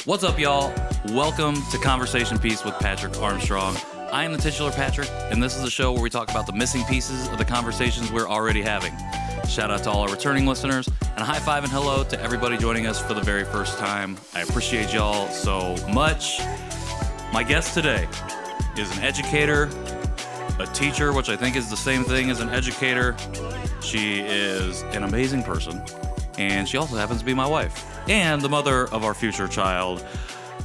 What's up, y'all? Welcome to Conversation Piece with Patrick Armstrong. I am the titular Patrick, and this is a show where we talk about the missing pieces of the conversations we're already having. Shout out to all our returning listeners, and a high five and hello to everybody joining us for the very first time. I appreciate y'all so much. My guest today is an educator, a teacher, which I think is the same thing as an educator. She is an amazing person, and she also happens to be my wife and the mother of our future child.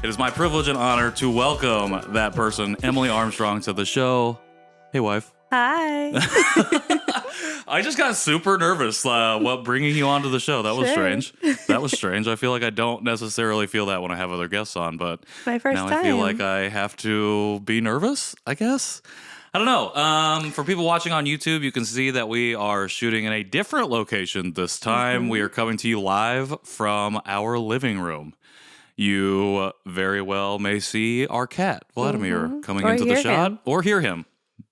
It is my privilege and honor to welcome that person, Emily Armstrong, to the show. Hey, wife. Hi. I just got super nervous bringing you onto the show. That was strange. That was strange. I feel like I don't necessarily feel that when I have other guests on, but My first now time. I feel like I have to be nervous, I guess. I don't know. For people watching on YouTube, you can see that we are shooting in a different location this time. Mm-hmm. We are coming to you live from our living room. You very well may see our cat, Vladimir, coming into the shot, or hear him.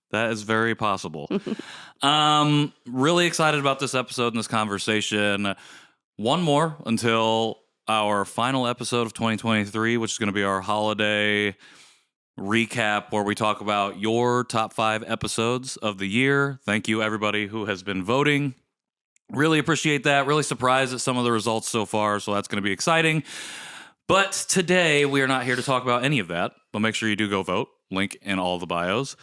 That is very possible. Really excited about this episode and this conversation. One more until our final episode of 2023, which is going to be our holiday recap where we talk about your top 5 episodes of the year. Thank you, everybody who has been voting. Really appreciate that. Really surprised at some of the results so far, so that's going to be exciting. But today, we are not here to talk about any of that, but make sure you do go vote. Link in all the bios.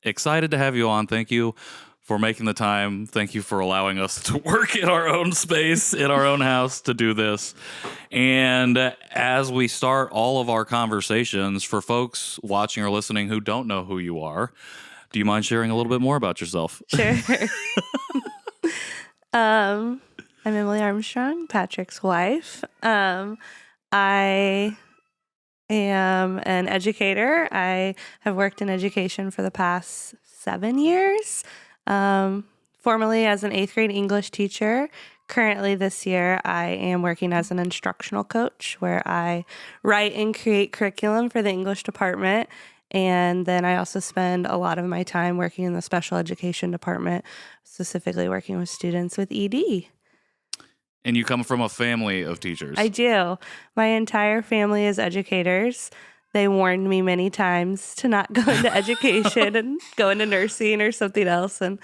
Excited to have you on. Thank you for making the time. Thank you for allowing us to work in our own space, in our own house to do this. And as we start all of our conversations, for folks watching or listening who don't know who you are, do you mind sharing a little bit more about yourself? Sure. I'm Emily Armstrong, Patrick's wife. I am an educator. I have worked in education for the past 7 years, formerly as an 8th grade English teacher. Currently this year, I am working as an instructional coach where I write and create curriculum for the English department. And then I also spend a lot of my time working in the special education department, specifically working with students with ED. And you come from a family of teachers. I do. My entire family is educators. They warned me many times to not go into education and go into nursing or something else, and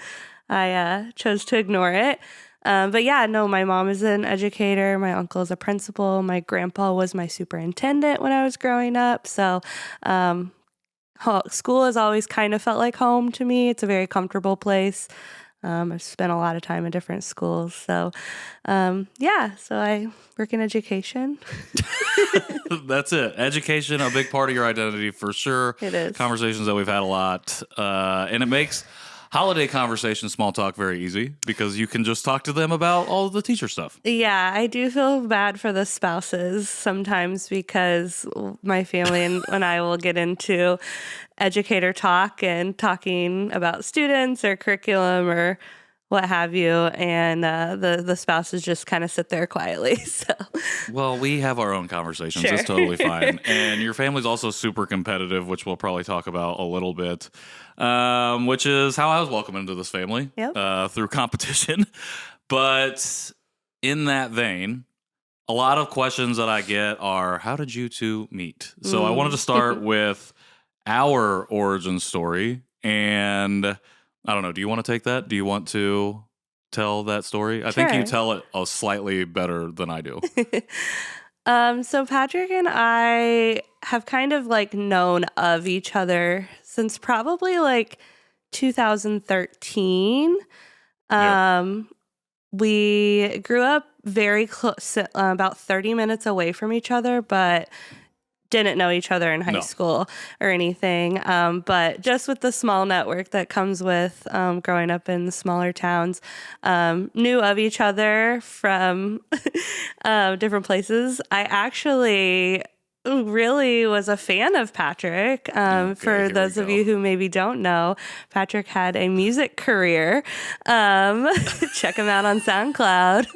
I chose to ignore it. But yeah, no, my mom is an educator. My uncle is a principal. My grandpa was my superintendent when I was growing up. So school has always kind of felt like home to me. It's a very comfortable place. I've spent a lot of time in different schools. So, so I work in education. That's it. Education, a big part of your identity for sure. It is. Conversations that we've had a lot. And it makes holiday conversation small talk very easy because you can just talk to them about all the teacher stuff. Yeah, I do feel bad for the spouses sometimes because my family and I will get into educator talk and talking about students or curriculum or what have you, and the spouses just kind of sit there quietly. So, well, we have our own conversations. Sure. It's totally fine. And your family's also super competitive, which we'll probably talk about a little bit, which is how I was welcomed into this family. Yep. Through competition. But in that vein, a lot of questions that I get are, how did you two meet? So I wanted to start with our origin story, and I don't know, do you want to take that? Do you want to tell that story? I think you tell it slightly better than I do. So Patrick and I have kind of like known of each other since probably like 2013. We grew up very close, about 30 minutes away from each other, but didn't know each other in high school or anything. But just with the small network that comes with growing up in smaller towns, knew of each other from different places. I actually really was a fan of Patrick. For those of you who maybe don't know, Patrick had a music career. Check him out on SoundCloud.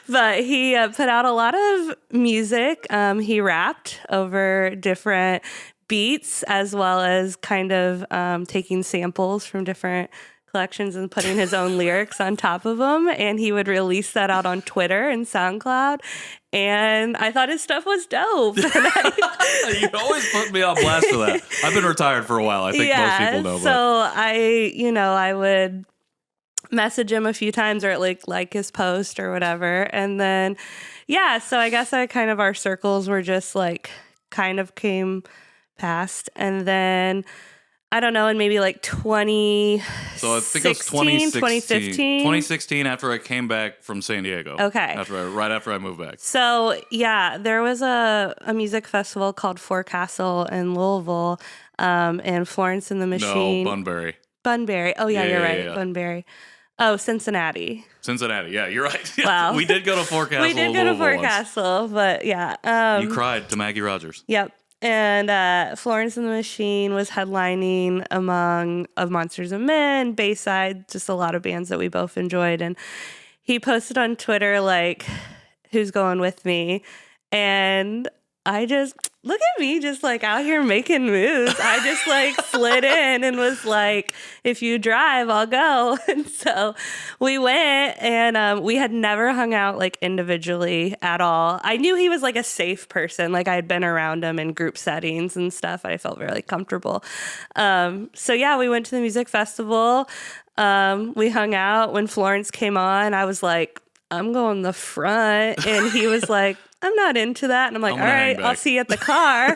But he put out a lot of music. He rapped over different beats as well as kind of taking samples from different collections and putting his own lyrics on top of them. And he would release that out on Twitter and SoundCloud. And I thought his stuff was dope. You always put me on blast for that. I've been retired for a while. I think most people know. So I would message him a few times or like his post or whatever. And then, so I guess our circles were just like kind of came past. And then I don't know, in maybe like 2016, so I think it was 2015. 2016 after I came back from San Diego. Okay. Right after I moved back. So, there was a music festival called Forecastle in Louisville, and Florence and the Machine. No, Bunbury. Bunbury. Oh, yeah, you're right. Yeah. Bunbury. Oh, Cincinnati. Yeah, you're right. Wow. We did go to Forecastle. We did go to Forecastle, but yeah. You cried to Maggie Rogers. Yep. And Florence and the Machine was headlining among Of Monsters and Men, Bayside, just a lot of bands that we both enjoyed. And he posted on Twitter, like, who's going with me? And I just, look at me just like out here making moves. I just like slid in and was like, if you drive, I'll go. And so we went, and we had never hung out like individually at all. I knew he was like a safe person. Like I had been around him in group settings and stuff. I felt really comfortable. So we went to the music festival. We hung out. When Florence came on, I was like, I'm going the front. And he was like, I'm not into that. And I'm like, all right, I'll see you at the car.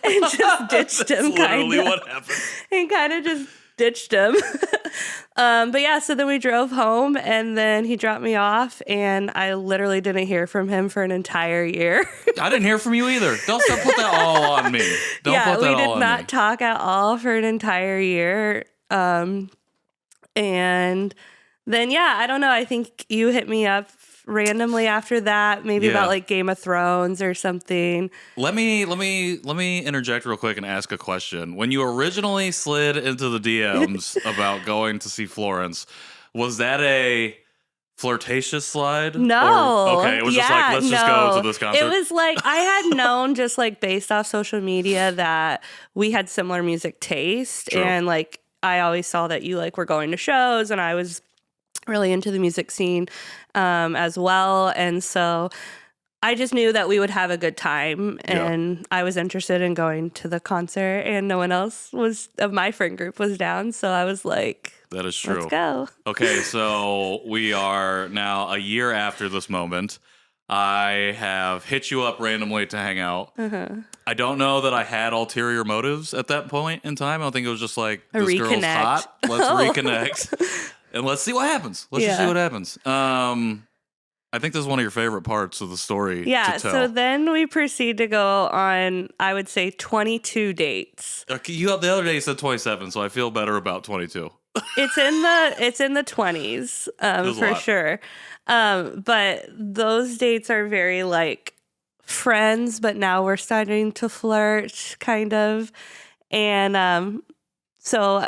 And just ditched him kind of. What happened. And kind of just ditched him. So then we drove home, and then he dropped me off, and I literally didn't hear from him for an entire year. I didn't hear from you either. Don't put that all on me. We did not talk at all for an entire year. And then, I don't know. I think you hit me up randomly after that, maybe about like Game of Thrones or something. Let me interject real quick and ask a question. When you originally slid into the DMs about going to see Florence, was that a flirtatious slide? No. Okay, it was just like, let's just go to this concert. It was like, I had known just like based off social media that we had similar music taste. True. And like, I always saw that you like were going to shows, and I was really into the music scene as well. And so I just knew that we would have a good time, and I was interested in going to the concert, and no one else of my friend group was down. So I was like, that is true. Let's go. Okay, so we are now a year after this moment. I have hit you up randomly to hang out. Uh-huh. I don't know that I had ulterior motives at that point in time. I don't think it was just like, this girl's hot. Let's reconnect. And let's see what happens. Let's just see what happens. I think this is one of your favorite parts of the story. Yeah, to tell. So then we proceed to go on, I would say, 22 dates. Okay, the other day you said 27, so I feel better about 22. It's in the 20s for sure. But those dates are very like friends, but now we're starting to flirt, kind of. And so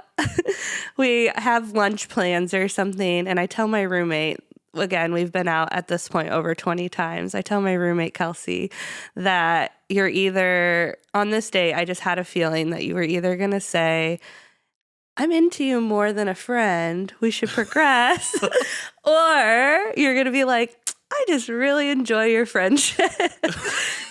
we have lunch plans or something, and I tell my roommate, again, we've been out at this point over 20 times. I tell my roommate, Kelsey, that you're either, on this date, I just had a feeling that you were either going to say, I'm into you more than a friend, we should progress, or you're going to be like, I just really enjoy your friendship.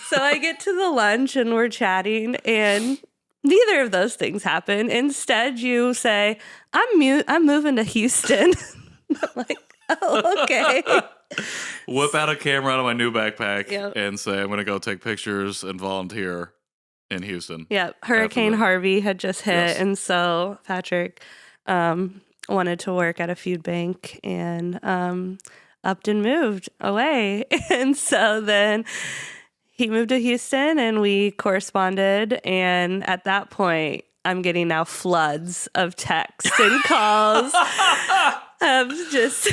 So I get to the lunch and we're chatting, and neither of those things happen. Instead, you say, I'm moving to Houston. I'm like, oh, okay. Whip out a camera out of my new backpack and say, I'm going to go take pictures and volunteer in Houston. Yeah, Hurricane Harvey had just hit, and so Patrick wanted to work at a food bank, and Upton moved away. And so then he moved to Houston, and we corresponded, and at that point, I'm getting now floods of texts and calls. Just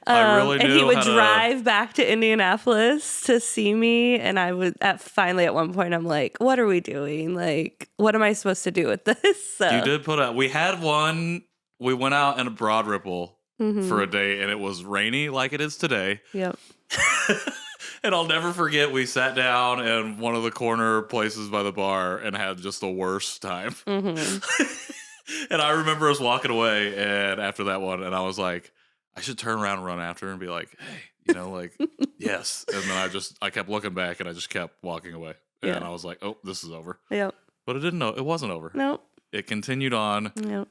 I really and he would drive back to Indianapolis to see me, and I would finally at one point I'm like, what are we doing? Like, what am I supposed to do with this? So you did put out, we had one, we went out in a Broad Ripple for a day, and it was rainy like it is today. Yep. And I'll never forget, we sat down in one of the corner places by the bar and had just the worst time. And I remember us walking away, and after that one, and I was like, I should turn around and run after her and be like, hey, like, yes. And then I kept looking back, and I just kept walking away. And I was like, oh, this is over. Yep. But it wasn't over. Nope. It continued on. Yep.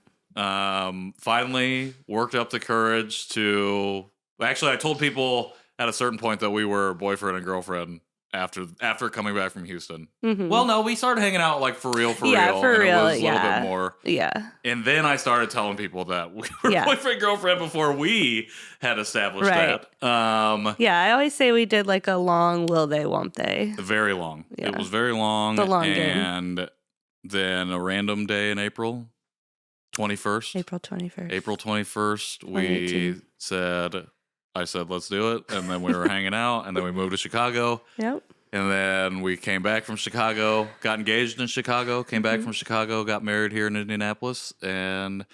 Finally worked up the courage to... Actually, I told people at a certain point that we were boyfriend and girlfriend after coming back from Houston. Mm-hmm. Well, no, we started hanging out like for real. Yeah, for and real. It was a little bit more. Yeah. And then I started telling people that we were boyfriend girlfriend before we had established that. Yeah, I always say we did like a long will they, won't they? Very long. Yeah. It was very long. The long and game. Then a random day in April 21st. April 21st. April 21st, I said, let's do it. And then we were hanging out, and then we moved to Chicago. Yep. And then we came back from Chicago, got engaged in Chicago, came back from Chicago, got married here in Indianapolis, and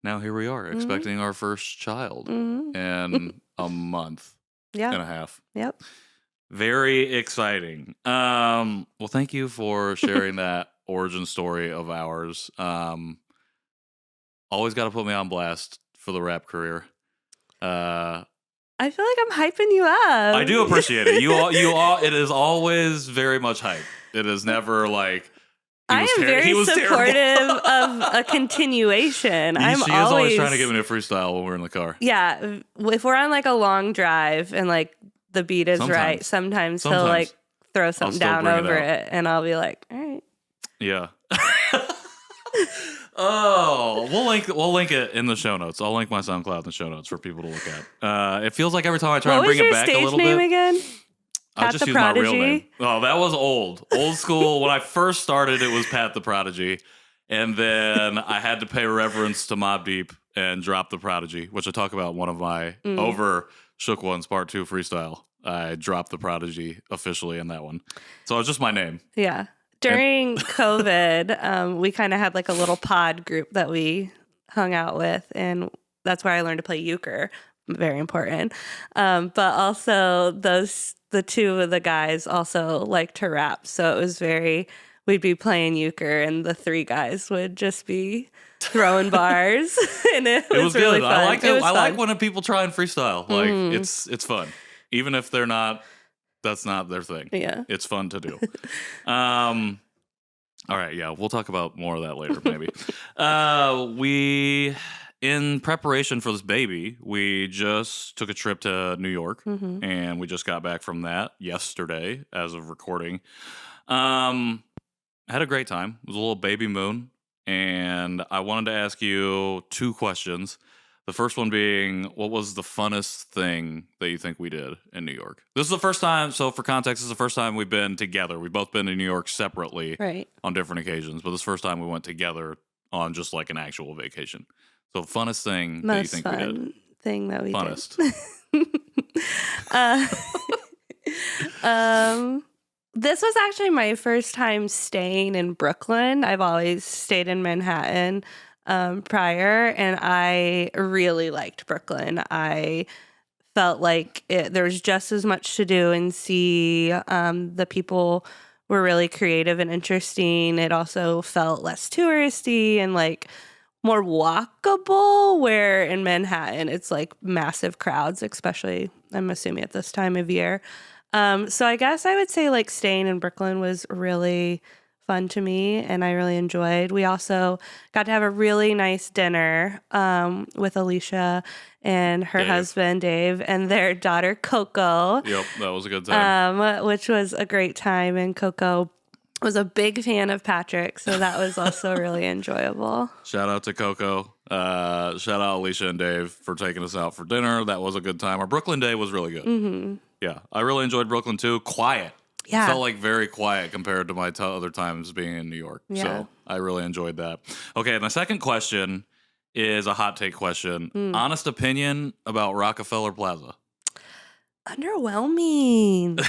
now here we are, expecting our first child in a month and a half. Yep. Very exciting. Well, thank you for sharing that origin story of ours. Always got to put me on blast for the rap career. I feel like I'm hyping you up. I do appreciate it. You all. It is always very much hype. It is never like. I am very supportive of a continuation. She is always trying to get me to freestyle when we're in the car. Yeah, if we're on like a long drive and like the beat is right, sometimes he'll like throw something down over it, and I'll be like, all right. Yeah. Oh, we'll link it in the show notes. I'll link my SoundCloud in the show notes for people to look at. It feels like every time I try and bring it back a little bit. What was your stage name again? I'll just use my real name. Oh, that was old school. When I first started, it was Pat the Prodigy, and then I had to pay reverence to Mobb Deep and drop the Prodigy, which I talk about in one of my over Shook Ones Part 2 freestyle. I dropped the Prodigy officially in that one, so it's just my name. Yeah. During COVID, we kind of had like a little pod group that we hung out with, and that's where I learned to play euchre. Very important. But also the two of the guys also like to rap. So it was we'd be playing euchre and the three guys would just be throwing bars. And it was really good. Fun. I like it. I like when people try and freestyle. Like it's fun. Even if that's not their thing. Yeah. It's fun to do. All right. Yeah. We'll talk about more of that later, maybe. In preparation for this baby, we just took a trip to New York, and we just got back from that yesterday as of recording. Had a great time. It was a little baby moon, and I wanted to ask you two questions. The first one being, what was the funnest thing that you think we did in New York? This is the first time, so for context, this is the first time we've been together. We've both been to New York separately on different occasions, but this is the first time we went together on just like an actual vacation. So funnest thing that you think we did? Most thing that we funnest. did. This was actually my first time staying in Brooklyn. I've always stayed in Manhattan prior, and I really liked Brooklyn. I felt like there was just as much to do and see. The people were really creative and interesting. It also felt less touristy and like more walkable, where in Manhattan it's like massive crowds, especially I'm assuming at this time of year. So I guess I would say like staying in Brooklyn was really fun to me, and I really enjoyed. We also got to have a really nice dinner with Alicia and her husband Dave and their daughter Coco. Yep, that was a good time. Which was a great time, and Coco was a big fan of Patrick, so that was also really enjoyable. Shout out to Coco. Shout out Alicia and Dave for taking us out for dinner. That was a good time. Our Brooklyn day was really good. Mm-hmm. Yeah, I really enjoyed Brooklyn too. Quiet. Yeah. It felt like very quiet compared to my other times being in New York. Yeah. So I really enjoyed that. Okay, my second question is a hot take question. Honest opinion about Rockefeller Plaza. Underwhelming.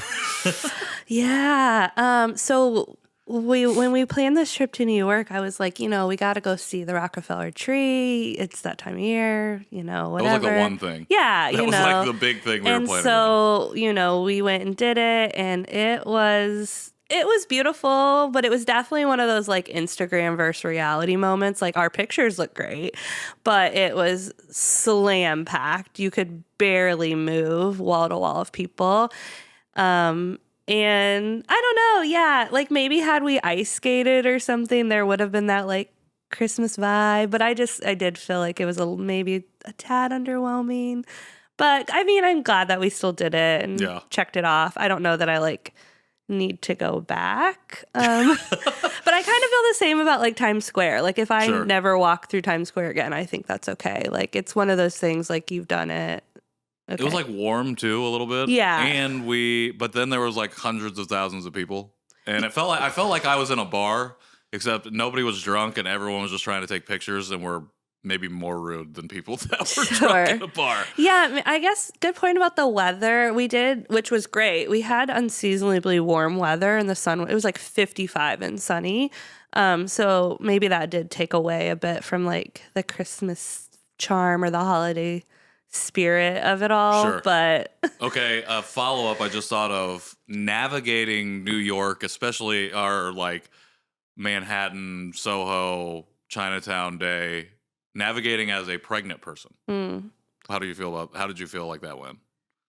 Yeah. So when we planned this trip to New York, I was like, we got to go see the Rockefeller tree. It's that time of year, whatever. That was like the one thing. Yeah, that was like the big thing we were planning. And so, we went and did it, and it was It was beautiful, but it was definitely one of those like Instagram versus reality moments. Like our pictures look great, but it was slam packed. You could barely move, wall to wall of people. And I don't know. Yeah. Like maybe had we ice skated or something, there would have been that like Christmas vibe. But I did feel like it was maybe a tad underwhelming. But I mean, I'm glad that we still did it and checked it off. I don't know that I like need to go back. But I kind of feel the same about like Times Square. Like if I never walk through Times Square again, I think that's okay. Like it's one of those things like you've done it. Okay. It was like warm too a little bit. Yeah. And but then there was like hundreds of thousands of people. And I felt like I was in a bar, except nobody was drunk and everyone was just trying to take pictures and were maybe more rude than people that were drunk in a bar. Yeah, I guess good point about the weather. We did, which was great. We had unseasonably warm weather and the sun, it was like 55 and sunny. So maybe that did take away a bit from like the Christmas charm or the holiday spirit of it all. Sure. But okay, a follow-up I just thought of, navigating New York, especially our like Manhattan, Soho, Chinatown day, navigating as a pregnant person. How did you feel like that went?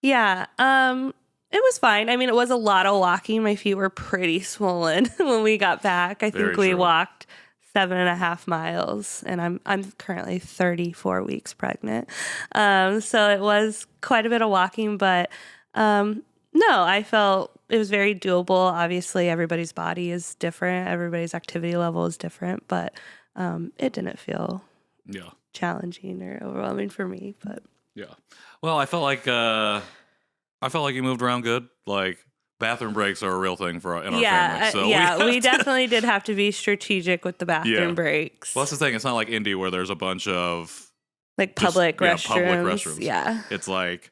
Yeah. It was fine. I mean, it was a lot of walking. My feet were pretty swollen when we got back. I think we walked 7.5 miles, and I'm currently 34 weeks pregnant. So it was quite a bit of walking, but no, I felt it was very doable. Obviously, everybody's body is different. Everybody's activity level is different, but it didn't feel challenging or overwhelming for me. But well, I felt like you moved around good. Like bathroom breaks are a real thing in our family. So we definitely did have to be strategic with the bathroom breaks. Well, that's the thing. It's not like Indy where there's a bunch of like public restrooms. Yeah, it's like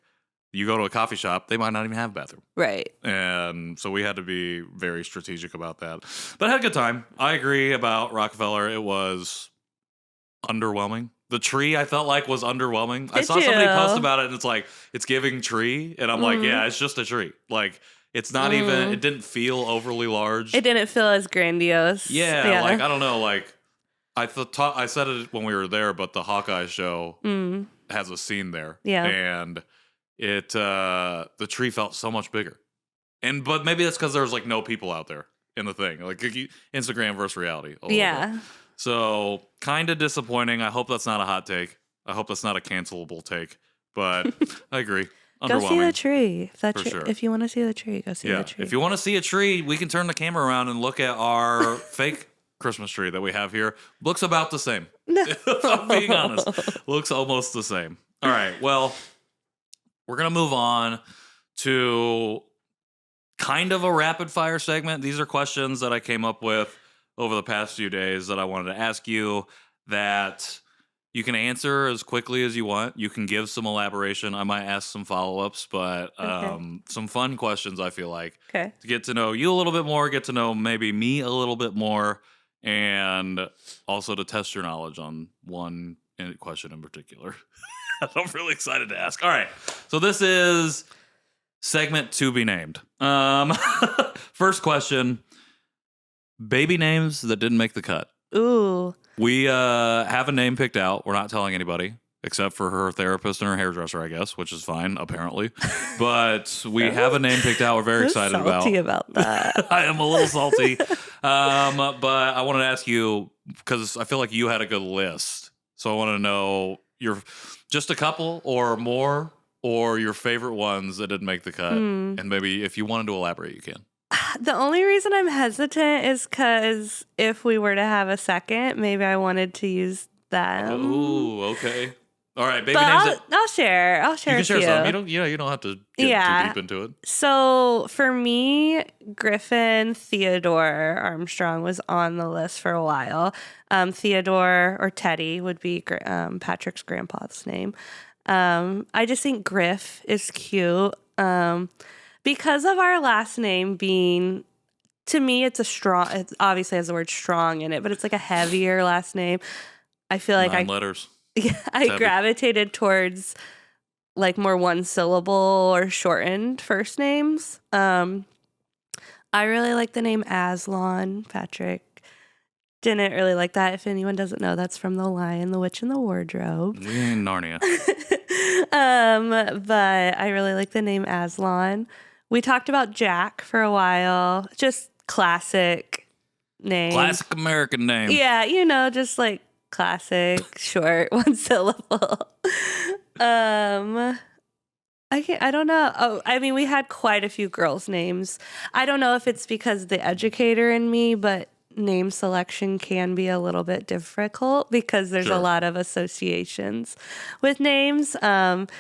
you go to a coffee shop, they might not even have a bathroom. Right. And so we had to be very strategic about that. But I had a good time. I agree about Rockefeller. It was underwhelming. The tree I felt like was underwhelming. I saw somebody post about it and it's like, it's giving tree. And I'm like, yeah, it's just a tree. Like, it's not even, it didn't feel overly large. It didn't feel as grandiose. Yeah. Like, I don't know. Like, I said it when we were there, but the Hawkeye show has a scene there. Yeah. And the tree felt so much bigger. But maybe that's because there was like no people out there in the thing. Like Instagram versus reality. Yeah. So kind of disappointing. I hope that's not a hot take. I hope that's not a cancelable take. But I agree. Go see the tree. Sure. If you want to see the tree, go see the tree. If you want to see a tree, we can turn the camera around and look at our fake Christmas tree that we have here. Looks about the same. No. If I'm being honest. Looks almost the same. All right. Well, we're going to move on to kind of a rapid fire segment. These are questions that I came up with over the past few days that I wanted to ask you that you can answer as quickly as you want. You can give some elaboration. I might ask some follow-ups, but some fun questions, I feel like. Okay. To get to know you a little bit more, get to know maybe me a little bit more, and also to test your knowledge on one question in particular. I'm really excited to ask. All right. So this is segment to be named. First question. Baby names that didn't make the cut. Ooh. We have a name picked out. We're not telling anybody except for her therapist and her hairdresser, I guess, which is fine, apparently. But we have a name picked out. We're very excited salty about that. I am a little salty. But I wanted to ask you, because I feel like you had a good list. So I want to know just a couple or more, or your favorite ones that didn't make the cut. And maybe if you wanted to elaborate, you can. The only reason I'm hesitant is because if we were to have a second, maybe I wanted to use them. Ooh, okay. All right, baby but names. I'll share. You can share some. You don't have to get too deep into it. So for me, Griffin Theodore Armstrong was on the list for a while. Theodore or Teddy would be Patrick's grandpa's name. I just think Griff is cute. Because of our last name being, to me, it obviously has the word strong in it, but it's like a heavier last name. I feel like 9 letters. Yeah, I gravitated towards like more one syllable or shortened first names. I really like the name Aslan. Patrick didn't really like that. If anyone doesn't know, that's from The Lion, the Witch, and the Wardrobe. We ain't Narnia. But I really like the name Aslan. We talked about Jack for a while. Just classic name. Classic American name. Yeah, just like classic, short, one syllable. I don't know. Oh, I mean, we had quite a few girls' names. I don't know if it's because the educator in me, but name selection can be a little bit difficult because there's a lot of associations with names. And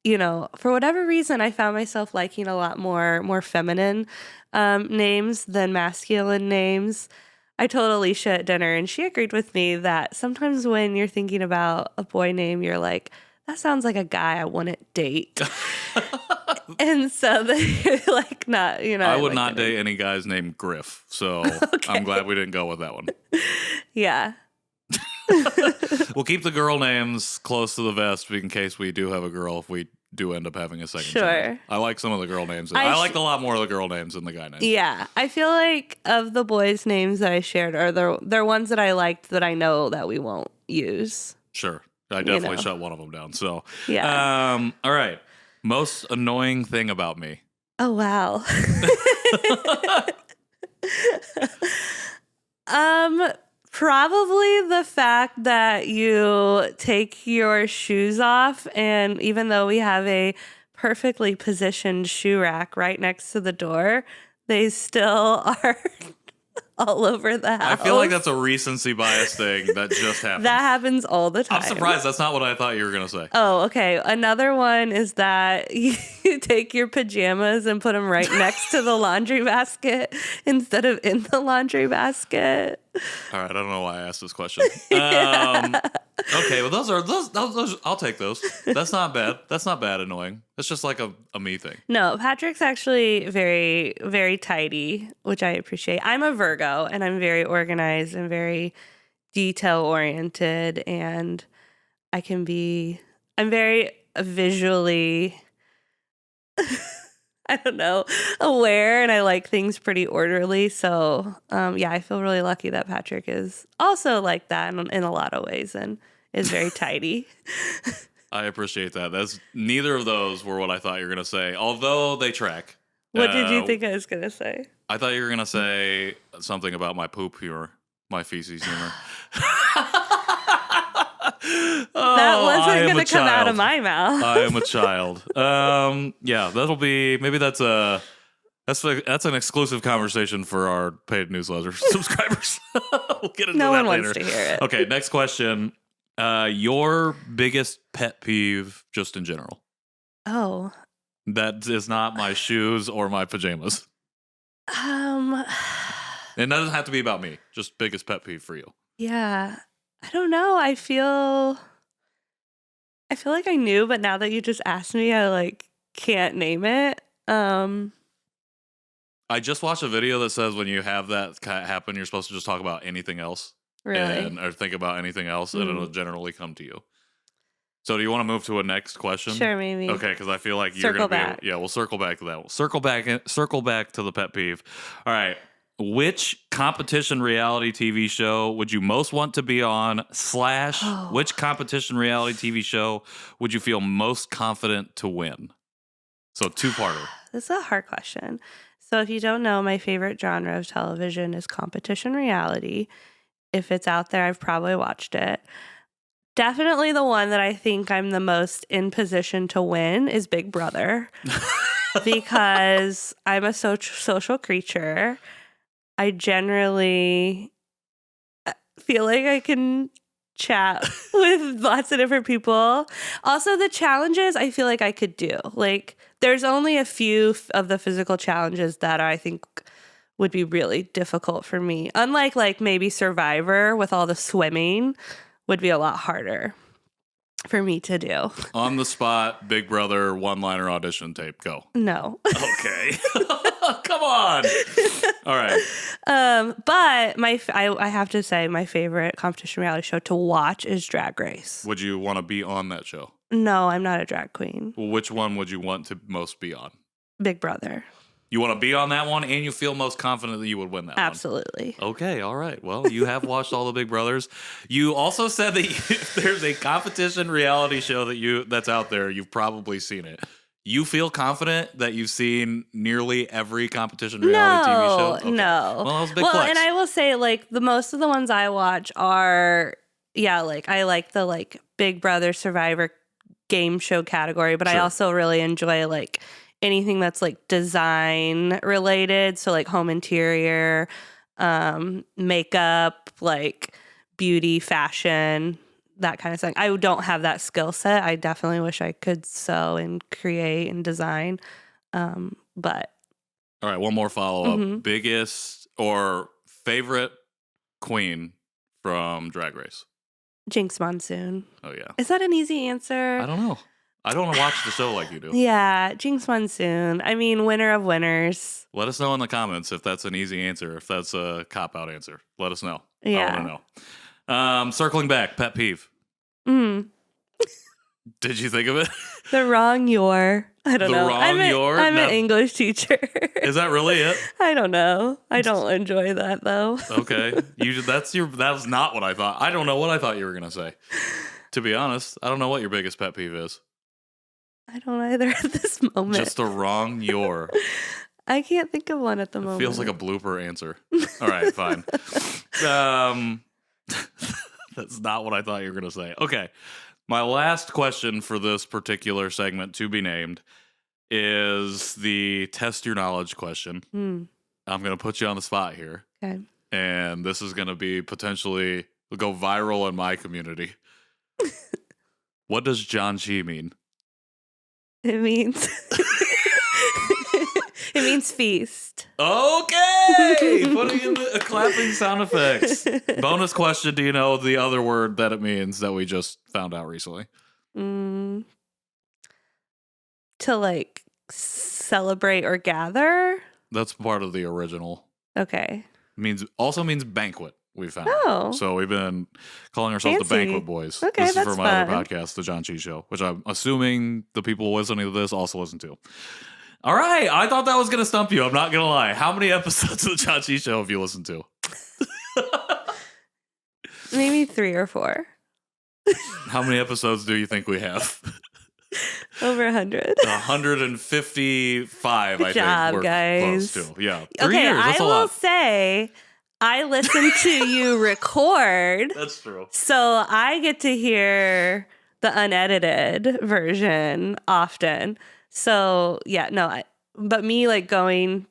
for whatever reason, I found myself liking a lot more feminine names than masculine names. I told Alicia at dinner, and she agreed with me that sometimes when you're thinking about a boy name, you're like, that sounds like a guy I wouldn't date. And so they're like, not, I would not date any guys named Griff. So I'm glad we didn't go with that one. Yeah. We'll keep the girl names close to the vest in case we do have a girl, if we do end up having a second child. I like some of the girl names. I liked a lot more of the girl names than the guy names. Yeah. I feel like of the boys' names that I shared, they're ones that I liked that I know that we won't use. Sure. I definitely shut one of them down. So, yeah. All right. Most annoying thing about me. Oh, wow. Probably the fact that you take your shoes off, and even though we have a perfectly positioned shoe rack right next to the door, they still are all over the house. I feel like that's a recency bias thing that just happens. That happens all the time. I'm surprised that's not what I thought you were going to say. Oh, okay. Another one is that you take your pajamas and put them right next to the laundry basket instead of in the laundry basket. All right. I don't know why I asked this question. Okay. Well, those I'll take those. That's not bad. That's not bad annoying. That's just like a me thing. No, Patrick's actually very, very tidy, which I appreciate. I'm a Virgo, and I'm very organized and very detail oriented, and I'm very visually, I don't know, aware, and I like things pretty orderly. So, I feel really lucky that Patrick is also like that in a lot of ways and is very tidy. I appreciate that. Neither of those were what I thought you were going to say, although they track. What did you think I was going to say? I thought you were going to say something about my poop humor, my feces humor. That wasn't going to come out of my mouth. I am a child. Maybe that's an exclusive conversation for our paid newsletter subscribers. We'll get into that later. No one wants to hear it. Okay, next question. Your biggest pet peeve, just in general. Oh. That is not my shoes or my pajamas. It doesn't have to be about me. Just biggest pet peeve for you. Yeah. I don't know. I feel like I knew, but now that you just asked me, I can't name it. I just watched a video that says when you have that happen, you're supposed to just talk about anything else. Really? Or think about anything else, and it'll generally come to you. So do you want to move to a next question? Sure, maybe. Okay, because I feel like you're going to be... we'll circle back to that. We'll circle back to the pet peeve. All right. Which competition reality TV show would you most want to be on / which competition reality TV show would you feel most confident to win? So two-parter. This is a hard question. So if you don't know, my favorite genre of television is competition reality. If it's out there, I've probably watched it. Definitely the one that I think I'm the most in position to win is Big Brother. Because I'm a social creature. I generally feel like I can chat with lots of different people. Also, the challenges I feel like I could do. There's only a few of the physical challenges that I think would be really difficult for me. Unlike maybe Survivor with all the swimming would be a lot harder for me to do. On the spot, Big Brother one-liner audition tape. Go. No. Okay. Come on. All right. But I have to say my favorite competition reality show to watch is Drag Race. Would you want to be on that show? No, I'm not a drag queen. Well, which one would you want to most be on? Big Brother. You want to be on that one, and you feel most confident that you would win that Absolutely. one. Okay, all right. Well, you have watched all the Big Brothers. You also said that if there's a competition reality show that's out there, you've probably seen it. You feel confident that you've seen nearly every competition reality TV show? Okay. No. Well, that was a big flex. And I will say, like, the most of the ones I watch are, like, I like the, like, Big Brother Survivor game show category, but I also really enjoy, like, anything that's, like, design related. So, like, home interior, makeup, like, beauty, fashion, that kind of thing. I don't have that skill set. I definitely wish I could sew and create and design. But all right, one more follow-up. Biggest or favorite queen from Drag Race? Jinx Monsoon. Oh, yeah. Is that an easy answer? I don't know. I don't watch the show like you do. Yeah, Jinx Monsoon. I mean, winner of winners. Let us know in the comments if that's an easy answer, if that's a cop-out answer. Let us know. Yeah. I want to know. Circling back, pet peeve. Did you think of it? The wrong your. I don't know. I'm an English teacher. Is that really it? I don't know. I don't enjoy that though. Okay. That was not what I thought. I don't know what I thought you were gonna say. To be honest, I don't know what your biggest pet peeve is. I don't either at this moment. Just the wrong your. I can't think of one at the moment. Feels like a blooper answer. All right, fine. That's not what I thought you were gonna say. Okay. My last question for this particular segment, to be named, is the test your knowledge question. I'm going to put you on the spot here. Okay. And this is going to be potentially go viral in my community. What does John Chi mean? It means it means feast. Okay, putting in the clapping sound effects. Bonus question: do you know the other word that it means that we just found out recently? To like celebrate or gather. That's part of the original. Okay. Also means banquet. We found. Oh. So we've been calling ourselves the Banquet Boys. Okay, this is that's for my fun. other podcast, The John Chi Show, which I'm assuming the people listening to this also listen to. All right. I thought that was going to stump you. I'm not going to lie. How many episodes of The John Chi Show have you listened to? Maybe 3 or 4. How many episodes do you think we have? Over 100. 155, Good I job, think. We're guys. close to. Yeah. 3 Okay, years. That's I a will lot. say I listen to you record. That's true. So I get to hear the unedited version often. So yeah, no, but me like going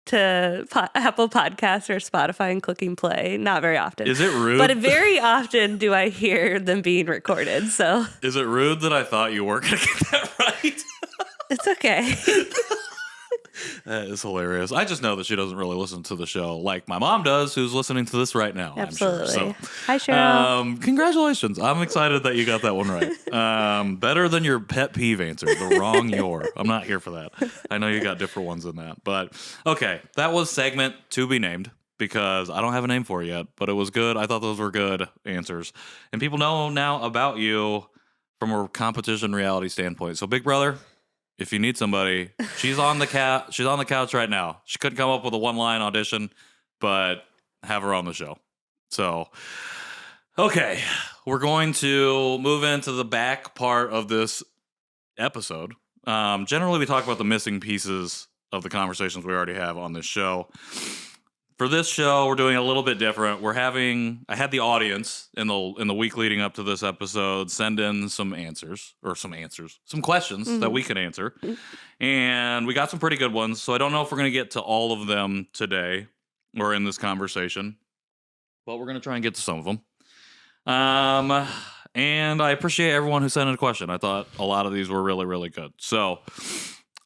to Apple Podcasts or Spotify and clicking play, not very often. Is it rude? But very often do I hear them being recorded. So is it rude that I thought you weren't going to get that right? it's okay. That is hilarious. I just know that she doesn't really listen to the show like my mom does, who's listening to this right now. Absolutely. I'm sure. So, hi, Cheryl. Congratulations. I'm excited that you got that one right. Better than your pet peeve answer, the wrong your. I'm not here for that. I know you got different ones than that. But, okay, that was segment to be named because I don't have a name for it yet, but it was good. I thought those were good answers. And people know now about you from a competition reality standpoint. So, Big Brother, if you need somebody, she's on the couch right now. She couldn't come up with a one-line audition, but have her on the show. So, okay, we're going to move into the back part of this episode. Generally, we talk about the missing pieces of the conversations we already have on this show. For this show, we're doing a little bit different. I had the audience in the week leading up to this episode send in some questions that we can answer. And we got some pretty good ones. So I don't know if we're going to get to all of them today or in this conversation, but we're going to try and get to some of them. And I appreciate everyone who sent in a question. I thought a lot of these were really, really good. So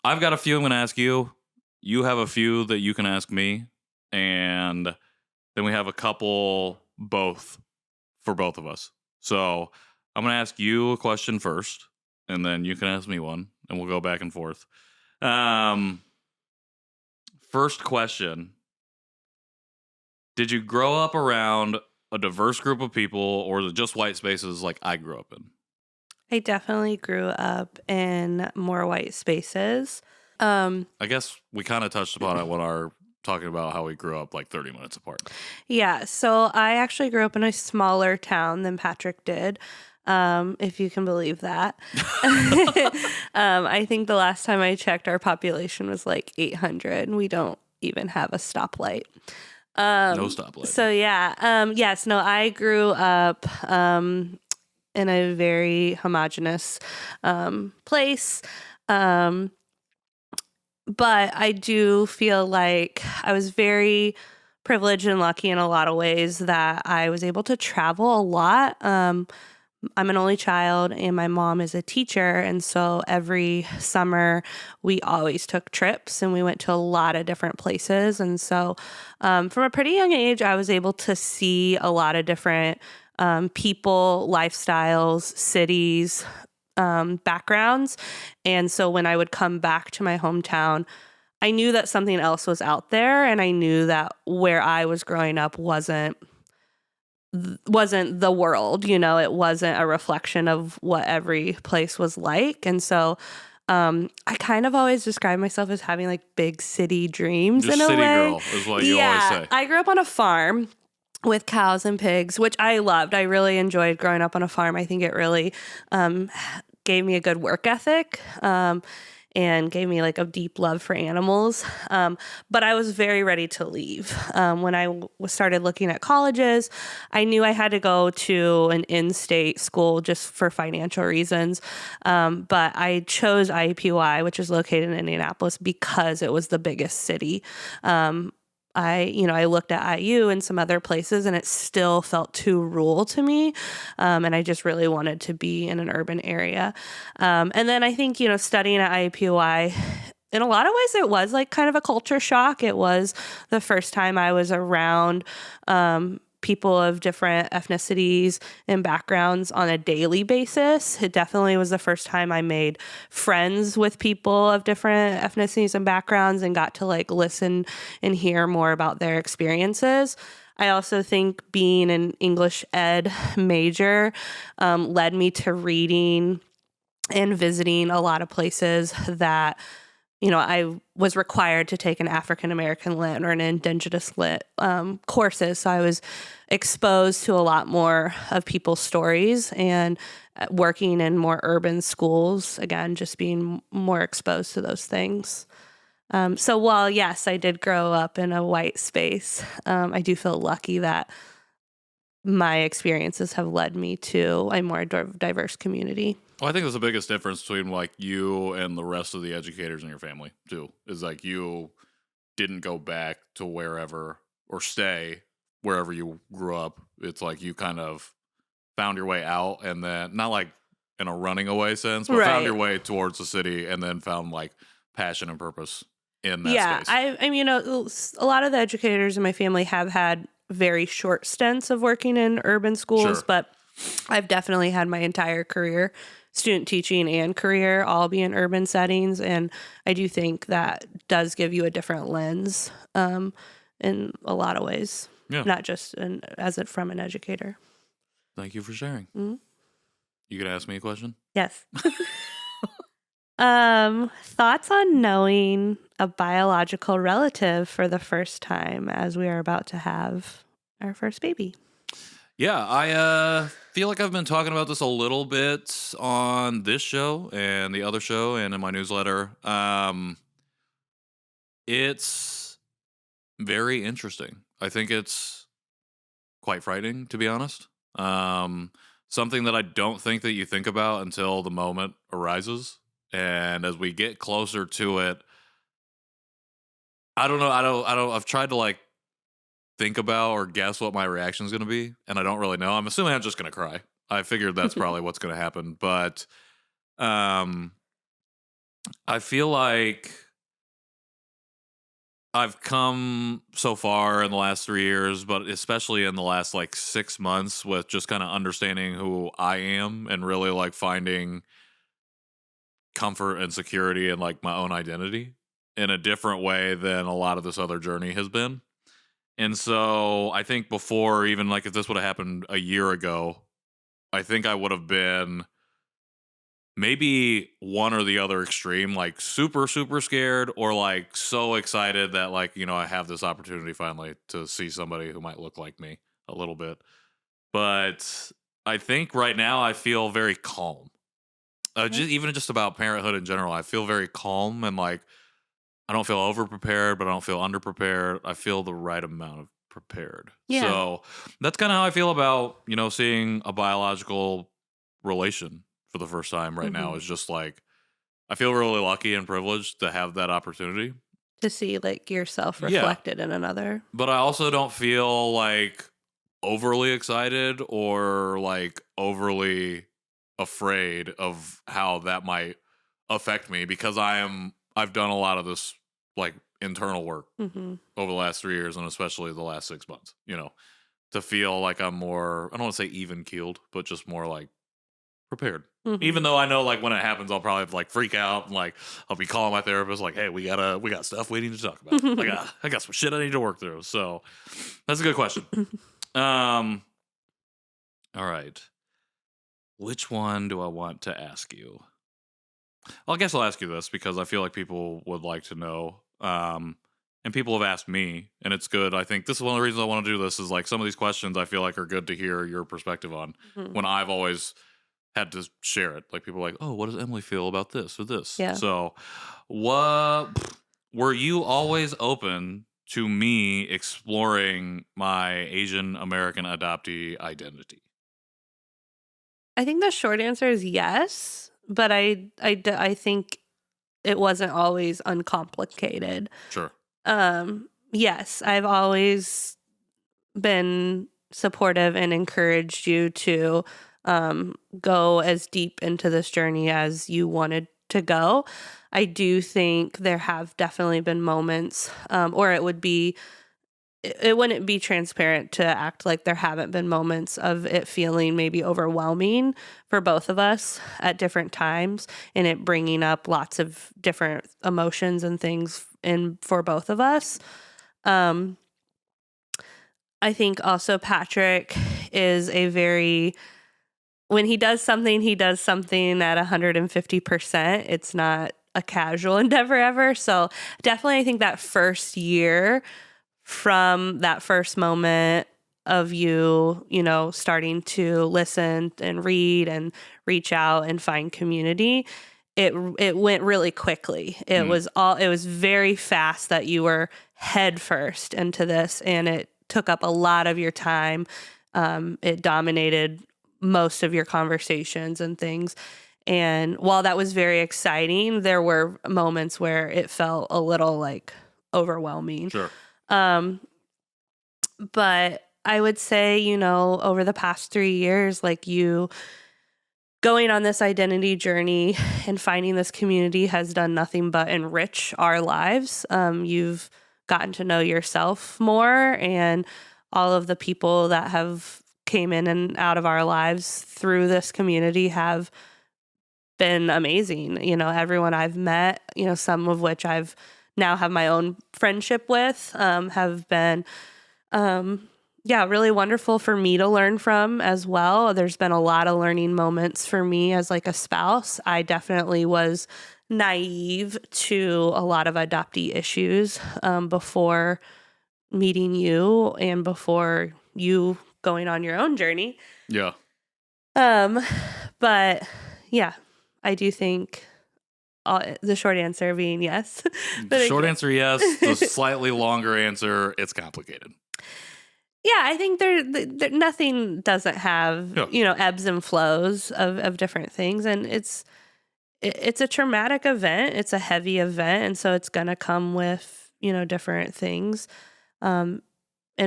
I've got a few I'm going to ask you. You have a few that you can ask me. And then we have a couple for both of us. So I'm going to ask you a question first, and then you can ask me one, and we'll go back and forth. First question. Did you grow up around a diverse group of people, or is it just white spaces like I grew up in? I definitely grew up in more white spaces. I guess we kind of touched upon it when our talking about how we grew up like 30 minutes apart. Yeah, so I actually grew up in a smaller town than Patrick did, if you can believe that. I think the last time I checked, our population was like 800. We don't even have a stoplight. No stoplight. So yeah, yes, no, I grew up in a very homogenous place. But I do feel like I was very privileged and lucky in a lot of ways that I was able to travel a lot. I'm an only child and my mom is a teacher. And so every summer we always took trips and we went to a lot of different places. And so from a pretty young age, I was able to see a lot of different people, lifestyles, cities, backgrounds. And so when I would come back to my hometown, I knew that something else was out there, and I knew that where I was growing up wasn't the world, it wasn't a reflection of what every place was like. And so I kind of always describe myself as having like big city dreams Just in a city way. girl is what you always say. I grew up on a farm with cows and pigs, which I loved. I really enjoyed growing up on a farm. I think it really gave me a good work ethic and gave me like a deep love for animals. But I was very ready to leave. When I started looking at colleges, I knew I had to go to an in-state school just for financial reasons. But I chose IUPUI, which is located in Indianapolis, because it was the biggest city. I looked at IU and some other places and it still felt too rural to me. And I just really wanted to be in an urban area. And then I think, studying at IUPUI, in a lot of ways, it was like kind of a culture shock. It was the first time I was around people of different ethnicities and backgrounds on a daily basis. It definitely was the first time I made friends with people of different ethnicities and backgrounds and got to like listen and hear more about their experiences. I also think being an English ed major led me to reading and visiting a lot of places that I was required to take an African American lit or an indigenous lit courses. So I was exposed to a lot more of people's stories and working in more urban schools, again, just being more exposed to those things. So while, yes, I did grow up in a white space, I do feel lucky that my experiences have led me to a more diverse community. Well, I think that's the biggest difference between like you and the rest of the educators in your family too. Is like you didn't go back to wherever or stay wherever you grew up. It's like you kind of found your way out and then not like in a running away sense, but found your way towards the city and then found like passion and purpose in that space. I mean, a lot of the educators in my family have had very short stints of working in urban schools, but I've definitely had my entire career, student teaching and career, all be in urban settings. And I do think that does give you a different lens in a lot of ways, not just from an educator. Thank you for sharing. Mm-hmm. You could ask me a question? Yes. Thoughts on knowing a biological relative for the first time as we are about to have our first baby? Yeah, I feel like I've been talking about this a little bit on this show and the other show and in my newsletter. It's very interesting. I think it's quite frightening, to be honest. Something that I don't think that you think about until the moment arises. And as we get closer to it, I don't know. I've tried to like think about or guess what my reaction is going to be, and I don't really know. I'm assuming I'm just going to cry. I figured that's probably what's going to happen, but I feel like I've come so far in the last 3 years, but especially in the last like 6 months with just kind of understanding who I am and really like finding comfort and security in like my own identity in a different way than a lot of this other journey has been. And so I think before, even like if this would have happened a year ago, I think I would have been maybe one or the other extreme, like super, super scared or like so excited that like, I have this opportunity finally to see somebody who might look like me a little bit. But I think right now I feel very calm. Just about parenthood in general, I feel very calm and like I don't feel over prepared, but I don't feel underprepared. I feel the right amount of prepared. Yeah. So that's kind of how I feel about, seeing a biological relation for the first time right now. Is just like, I feel really lucky and privileged to have that opportunity. To see like yourself reflected in another. But I also don't feel like overly excited or like overly afraid of how that might affect me because I've done a lot of this like internal work over the last 3 years and especially the last 6 months, to feel like I'm more, I don't want to say even keeled, but just more like prepared. Even though I know like when it happens, I'll probably like freak out and like I'll be calling my therapist like, hey, we got stuff we need to talk about. I got some shit I need to work through. So that's a good question. All right. Which one do I want to ask you? Well, I guess I'll ask you this because I feel like people would like to know. And people have asked me, and it's good. I think this is one of the reasons I want to do this is like some of these questions I feel like are good to hear your perspective on when I've always had to share it. Like people are like, oh, what does Emily feel about this or this? Yeah. So were you always open to me exploring my Asian American adoptee identity? I think the short answer is yes, but I think it wasn't always uncomplicated. Sure. Yes, I've always been supportive and encouraged you to go as deep into this journey as you wanted to go. I do think there have definitely been moments, or it wouldn't be transparent to act like there haven't been moments of it feeling maybe overwhelming for both of us at different times and it bringing up lots of different emotions and things for both of us. I think also Patrick is when he does something at 150%. It's not a casual endeavor ever. So definitely I think that first year, from that first moment of you starting to listen and read and reach out and find community, it went really quickly. It was very fast that you were head first into this, and it took up a lot of your time. It dominated most of your conversations and things. And while that was very exciting, there were moments where it felt a little like overwhelming. Sure. But I would say, over the past 3 years, like you going on this identity journey and finding this community has done nothing but enrich our lives. You've gotten to know yourself more, and all of the people that have came in and out of our lives through this community have been amazing. Everyone I've met, some of which I've now have my own friendship with, have been really wonderful for me to learn from as well. There's been a lot of learning moments for me as like a spouse. I definitely was naive to a lot of adoptee issues before meeting you and before you going on your own journey. Yeah. But yeah, I do think the short answer being yes. The short answer, yes. The slightly longer answer, it's complicated. Yeah, I think there nothing doesn't have, ebbs and flows of different things. And it's a traumatic event. It's a heavy event. And so it's going to come with, different things. And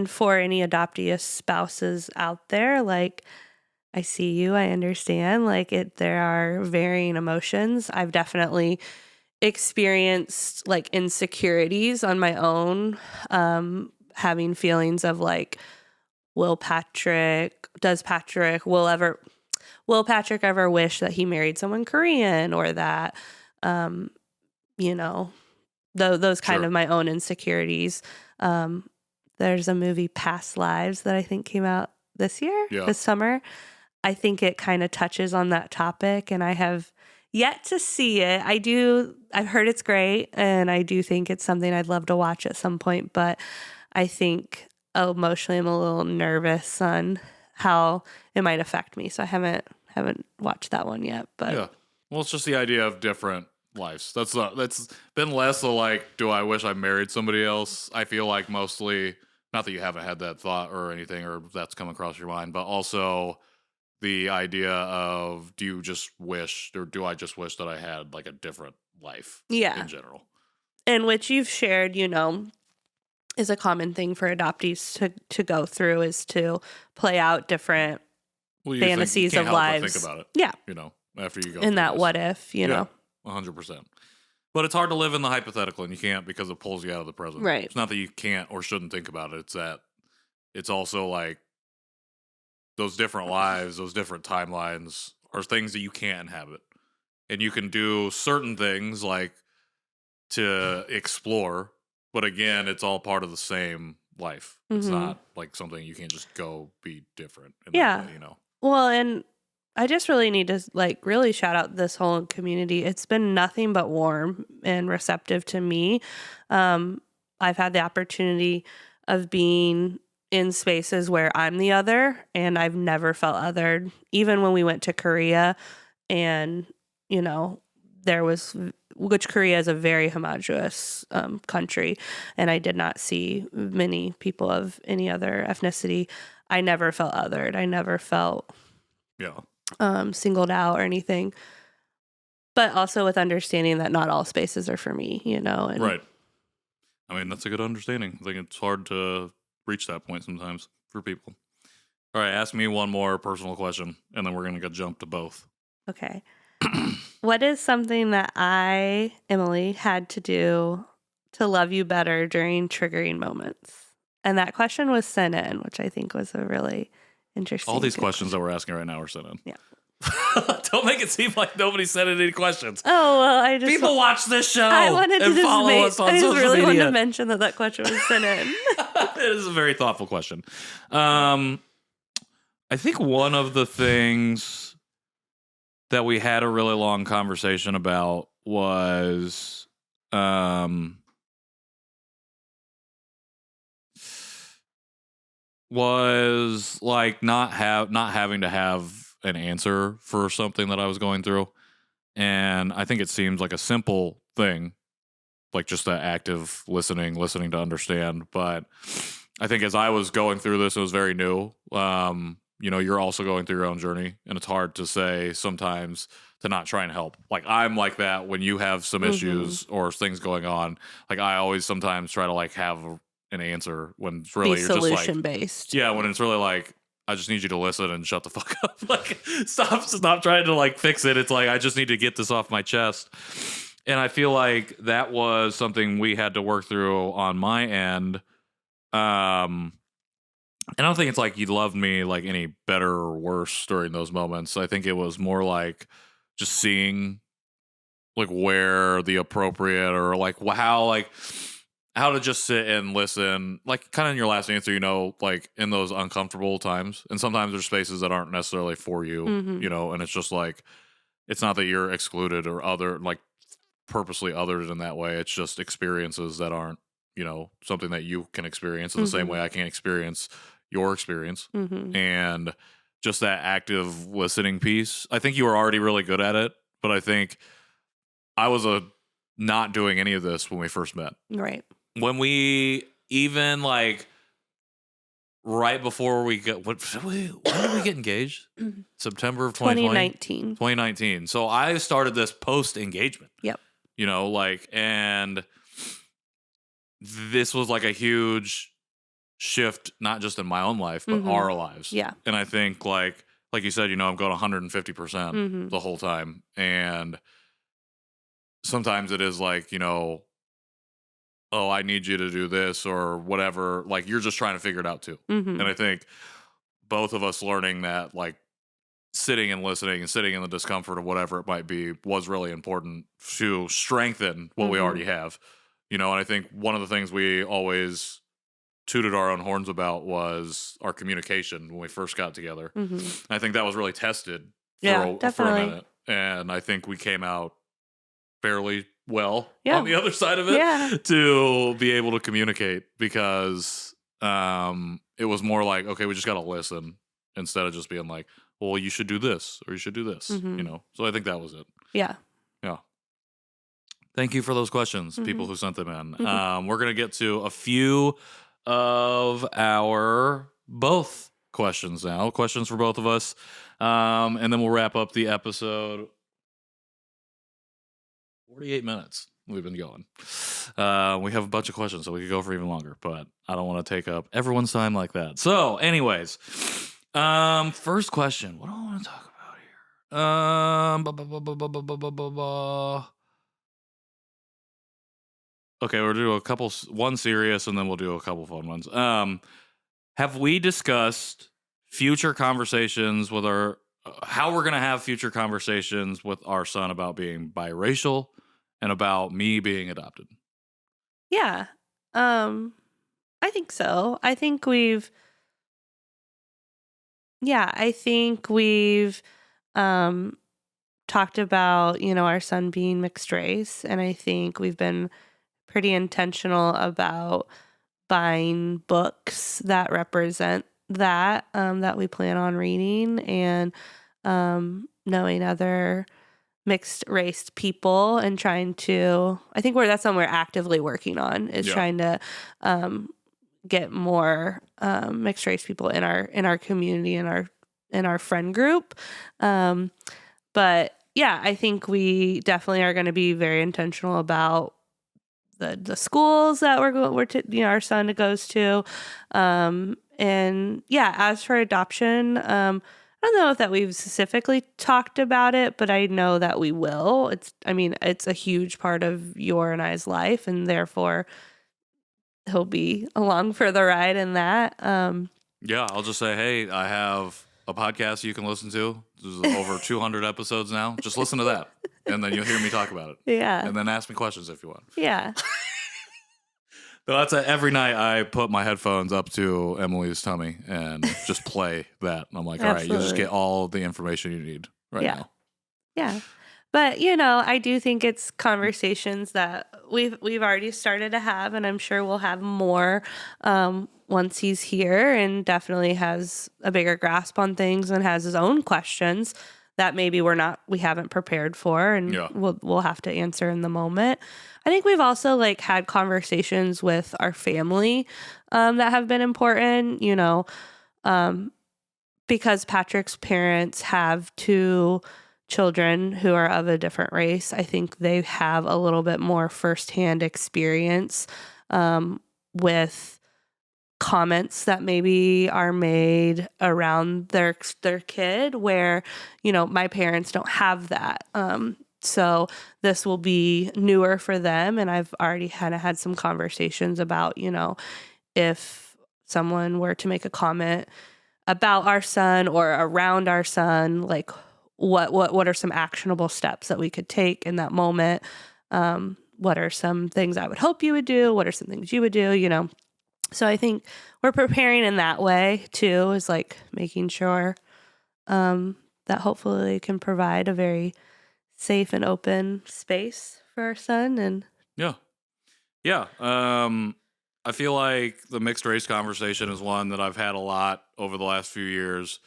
for any adoptee spouses out there, like, I see you, I understand, like there are varying emotions. I've definitely experienced like insecurities on my own, having feelings of like, will Patrick ever wish that he married someone Korean, or that, those kind of my own insecurities. There's a movie, Past Lives, that I think came out this summer. I think it kind of touches on that topic, and I have yet to see it. I've heard it's great, and I do think it's something I'd love to watch at some point, but I think emotionally I'm a little nervous on how it might affect me. So I haven't watched that one yet, but yeah. Well, it's just the idea of different lives. That's been less of like, do I wish I married somebody else? I feel like mostly, not that you haven't had that thought or anything, or that's come across your mind, but also the idea of, do you just wish, or do I just wish that I had like a different life yeah. in general? And which you've shared, is a common thing for adoptees to go through, is to play out different fantasies of lives. Think about it. Yeah. After you go in that what if, know. 100%. But it's hard to live in the hypothetical, and you can't, because it pulls you out of the present. Right. It's not that you can't or shouldn't think about it. It's that it's also like those different lives, those different timelines are things that you can't inhabit. And you can do certain things like to explore, but again, it's all part of the same life. It's not like something you can't just go be different in that way, Well, and I just really need to really shout out this whole community. It's been nothing but warm and receptive to me. I've had the opportunity of being in spaces where I'm the other, and I've never felt othered. Even when we went to Korea, and which Korea is a very homogenous country, and I did not see many people of any other ethnicity. I never felt othered. I never felt singled out or anything. But also with understanding that not all spaces are for me, And right. I mean, that's a good understanding. I think it's hard to reach that point sometimes for people. All right, ask me one more personal question, and then we're going to go jump to both. Okay. What is something that I, Emily, had to do to love you better during triggering moments? And that question was sent in, which I think was a really interesting. All these questions that we're asking right now are sent in. Yeah. Don't make it seem like nobody sent in any questions. Oh, well, people watch this show. I wanted to follow us on social really media. wanted to mention that question was sent in. It is a very thoughtful question. I think one of the things that we had a really long conversation about was like not having to have an answer for something that I was going through. And I think it seems like a simple thing, like just the active listening to understand. But I think as I was going through this, it was very new. You're also going through your own journey, and it's hard to say sometimes to not try and help. Like, I'm like that when you have some issues or things going on. Like, I always sometimes try to like have an answer when it's really solution based. Yeah, when it's really like, I just need you to listen and shut the fuck up. Like, stop trying to like fix it. It's like, I just need to get this off my chest. And I feel like that was something we had to work through on my end. And I don't think it's like you loved me like any better or worse during those moments. I think it was more like just seeing like where the appropriate or like how to just sit and listen, like kind of in your last answer, like in those uncomfortable times. And sometimes there's spaces that aren't necessarily for you, and it's just like, it's not that you're excluded or other, like purposely othered in that way. It's just experiences that aren't, something that you can experience in the same way I can't experience your experience. And just that active listening piece. I think you were already really good at it, but I think I was not doing any of this when we first met. Right. When we even like right before we got when did we get engaged? September of 2019. 2019. So I started this post engagement. Yep. And this was like a huge shift, not just in my own life, but our lives. Yeah. And I think like you said, I'm going 150% the whole time. And sometimes it is like, oh, I need you to do this or whatever. Like, you're just trying to figure it out too. And I think both of us learning that, like, sitting and listening and sitting in the discomfort of whatever it might be was really important to strengthen what we already have. And I think one of the things we always tooted our own horns about was our communication when we first got together. I think that was really tested for a minute. and I think we came out fairly well on the other side of it to be able to communicate, because it was more like, okay, we just got to listen instead of just being like, well, you should do this or you should do this, you know? So I think that was it. Yeah. Yeah. Thank you for those questions, people who sent them in. We're going to get to a few of our both questions now, questions for both of us. And then we'll wrap up the episode. 48 minutes we've been going. We have a bunch of questions, so we could go for even longer, but I don't want to take up everyone's time like that. So, anyways, first question. What do I want to talk about here? Okay, we'll do a couple, one serious, and then we'll do a couple fun ones. Have we discussed future conversations with how we're going to have future conversations with our son about being biracial and about me being adopted? Yeah. I think so. I think we've talked about, our son being mixed race, and I think we've been pretty intentional about buying books that represent that we plan on reading, and knowing other mixed race people, and trying to, I think that's something we're actively working on, is trying to get more mixed race people in our community, in our friend group. But yeah, I think we definitely are going to be very intentional about the schools that our son goes to. And yeah, as for adoption, I don't know if that we've specifically talked about it, but I know that we will. It's a huge part of your and I's life, and therefore he'll be along for the ride in that. Yeah, I'll just say, hey, I have a podcast you can listen to. There's over 200 episodes now. Just listen to that, and then you'll hear me talk about it. Yeah. And then ask me questions if you want. Yeah. That's every night I put my headphones up to Emily's tummy and just play that. And I'm like, all right, you'll just get all the information you need now. Yeah. But, I do think it's conversations that we've already started to have, and I'm sure we'll have more once he's here, and definitely has a bigger grasp on things and has his own questions that maybe we haven't prepared for, and we'll have to answer in the moment. I think we've also had conversations with our family that have been important, because Patrick's parents have two children who are of a different race. I think they have a little bit more firsthand experience with comments that maybe are made around their kid, where, my parents don't have that. So this will be newer for them. And I've already had some conversations about, if someone were to make a comment about our son or around our son, what are some actionable steps that we could take in that moment? What are some things I would hope you would do? What are some things you would do? So I think we're preparing in that way too, is making sure that hopefully can provide a very safe and open space for our son. And yeah. I feel like the mixed race conversation is one that I've had a lot over the last few years.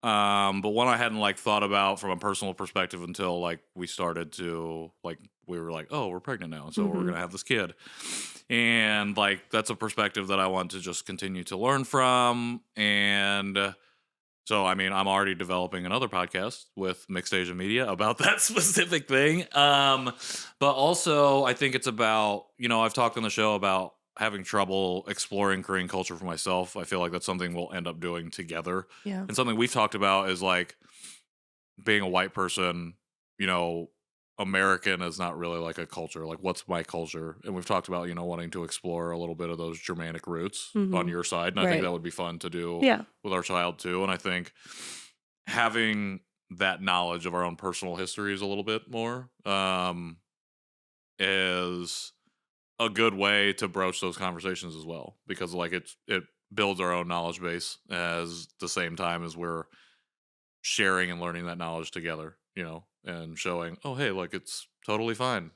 But one I hadn't thought about from a personal perspective until we started to we were oh, we're pregnant now, so we're gonna have this kid, and that's a perspective that I want to just continue to learn from. And so I'm already developing another podcast with Mixed Asian Media about that specific thing. But also I think it's about, I've talked on the show about having trouble exploring Korean culture for myself. I feel like that's something we'll end up doing together. Yeah. And something we've talked about is being a white person, American is not really a culture. What's my culture? And we've talked about, wanting to explore a little bit of those Germanic roots on your side. And I think that would be fun to do with our child too. And I think having that knowledge of our own personal histories a little bit more is a good way to broach those conversations as well, because it builds our own knowledge base as the same time as we're sharing and learning that knowledge together, and showing, oh, hey, like it's totally fine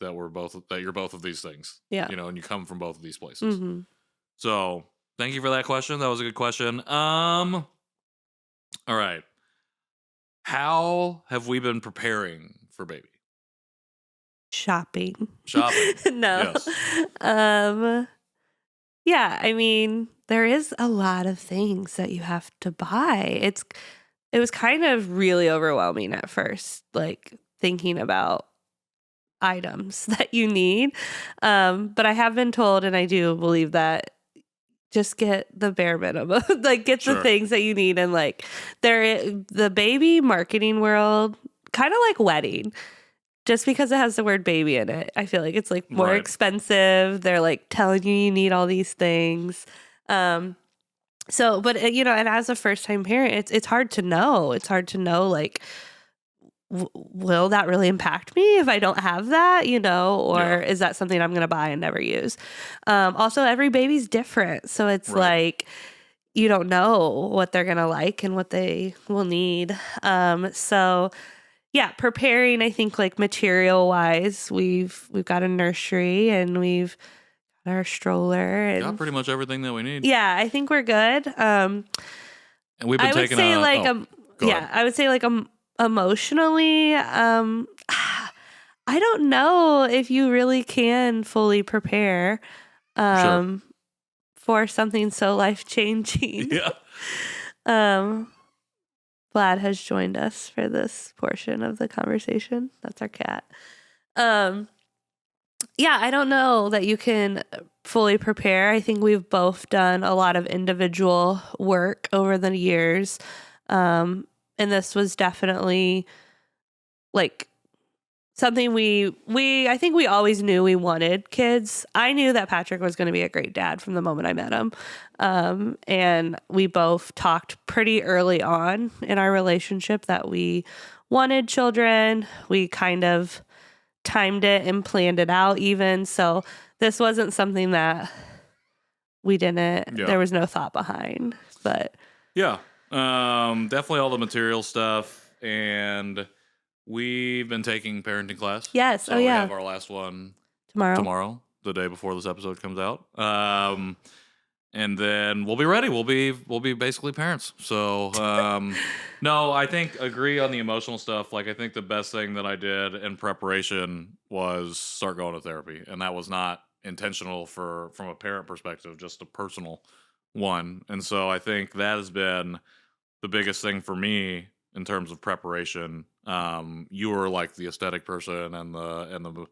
that you're both of these things. Yeah. And you come from both of these places. Mm-hmm. So thank you for that question. That was a good question. All right. How have we been preparing for baby? Shopping. No. Yes. Yeah, I mean, there is a lot of things that you have to buy. It was kind of really overwhelming at first, like thinking about items that you need. But I have been told, and I do believe that, just get the bare minimum, like get the things that you need. And like the baby marketing world, kind of like wedding, just because it has the word baby in it, I feel like it's like more expensive. They're like telling you need all these things. So, but and as a first time parent, it's hard to know. It's hard to know, like, will that really impact me if I don't have that, or is that something I'm going to buy and never use? Also, every baby's different. So it's like, you don't know what they're going to like and what they will need. So yeah, preparing, I think, like material wise, we've got a nursery and we've got our stroller and got pretty much everything that we need. Yeah, I think we're good. And we've been taking I would say like emotionally, I don't know if you really can fully prepare for something so life-changing. Yeah. Vlad has joined us for this portion of the conversation. That's our cat. Yeah, I don't know that you can fully prepare. I think we've both done a lot of individual work over the years. And this was definitely like something I think we always knew we wanted kids. I knew that Patrick was going to be a great dad from the moment I met him. And we both talked pretty early on in our relationship that we wanted children. We kind of timed it and planned it out even. So this wasn't something that we didn't, there was no thought behind, but. Yeah. Definitely all the material stuff, and we've been taking parenting class. Yes. So we have our last one tomorrow, the day before this episode comes out. And then we'll be ready. We'll be basically parents. So, no, I think agree on the emotional stuff. Like, I think the best thing that I did in preparation was start going to therapy, and that was not intentional from a parent perspective, just a personal one. And so I think that has been the biggest thing for me in terms of preparation. You were like the aesthetic person and the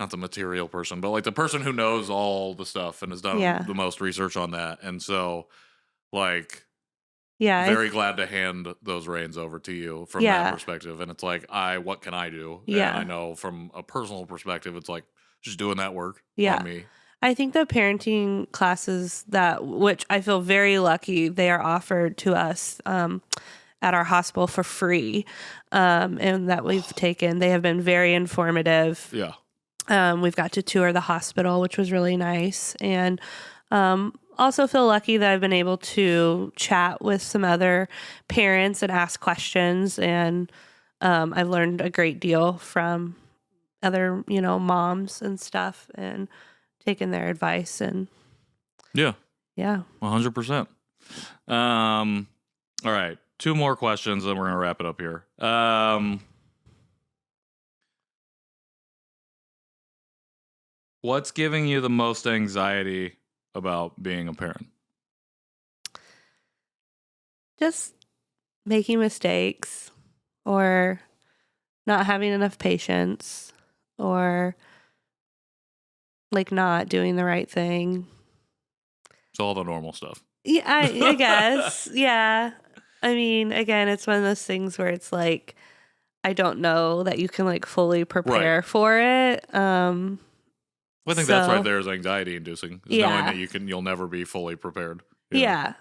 not the material person, but like the person who knows all the stuff and has done the most research on that. And so, like, very glad to hand those reins over to you from that perspective. And it's like, what can I do? Yeah. And I know from a personal perspective, it's like just doing that work on me. I think the parenting classes which I feel very lucky, they are offered to us at our hospital for free, and that we've taken. They have been very informative. Yeah. We've got to tour the hospital, which was really nice. And also feel lucky that I've been able to chat with some other parents and ask questions. And I've learned a great deal from other, moms and stuff, and taken their advice. And yeah, 100%. All right, 2 more questions, then we're gonna wrap it up here. What's giving you the most anxiety about being a parent? Just making mistakes, or not having enough patience, or like not doing the right thing. It's all the normal stuff. Yeah, I guess. Yeah. I mean, again, it's one of those things where it's like, I don't know that you can like fully prepare for it. I think that's right there is anxiety inducing. Knowing that you'll never be fully prepared. Yeah.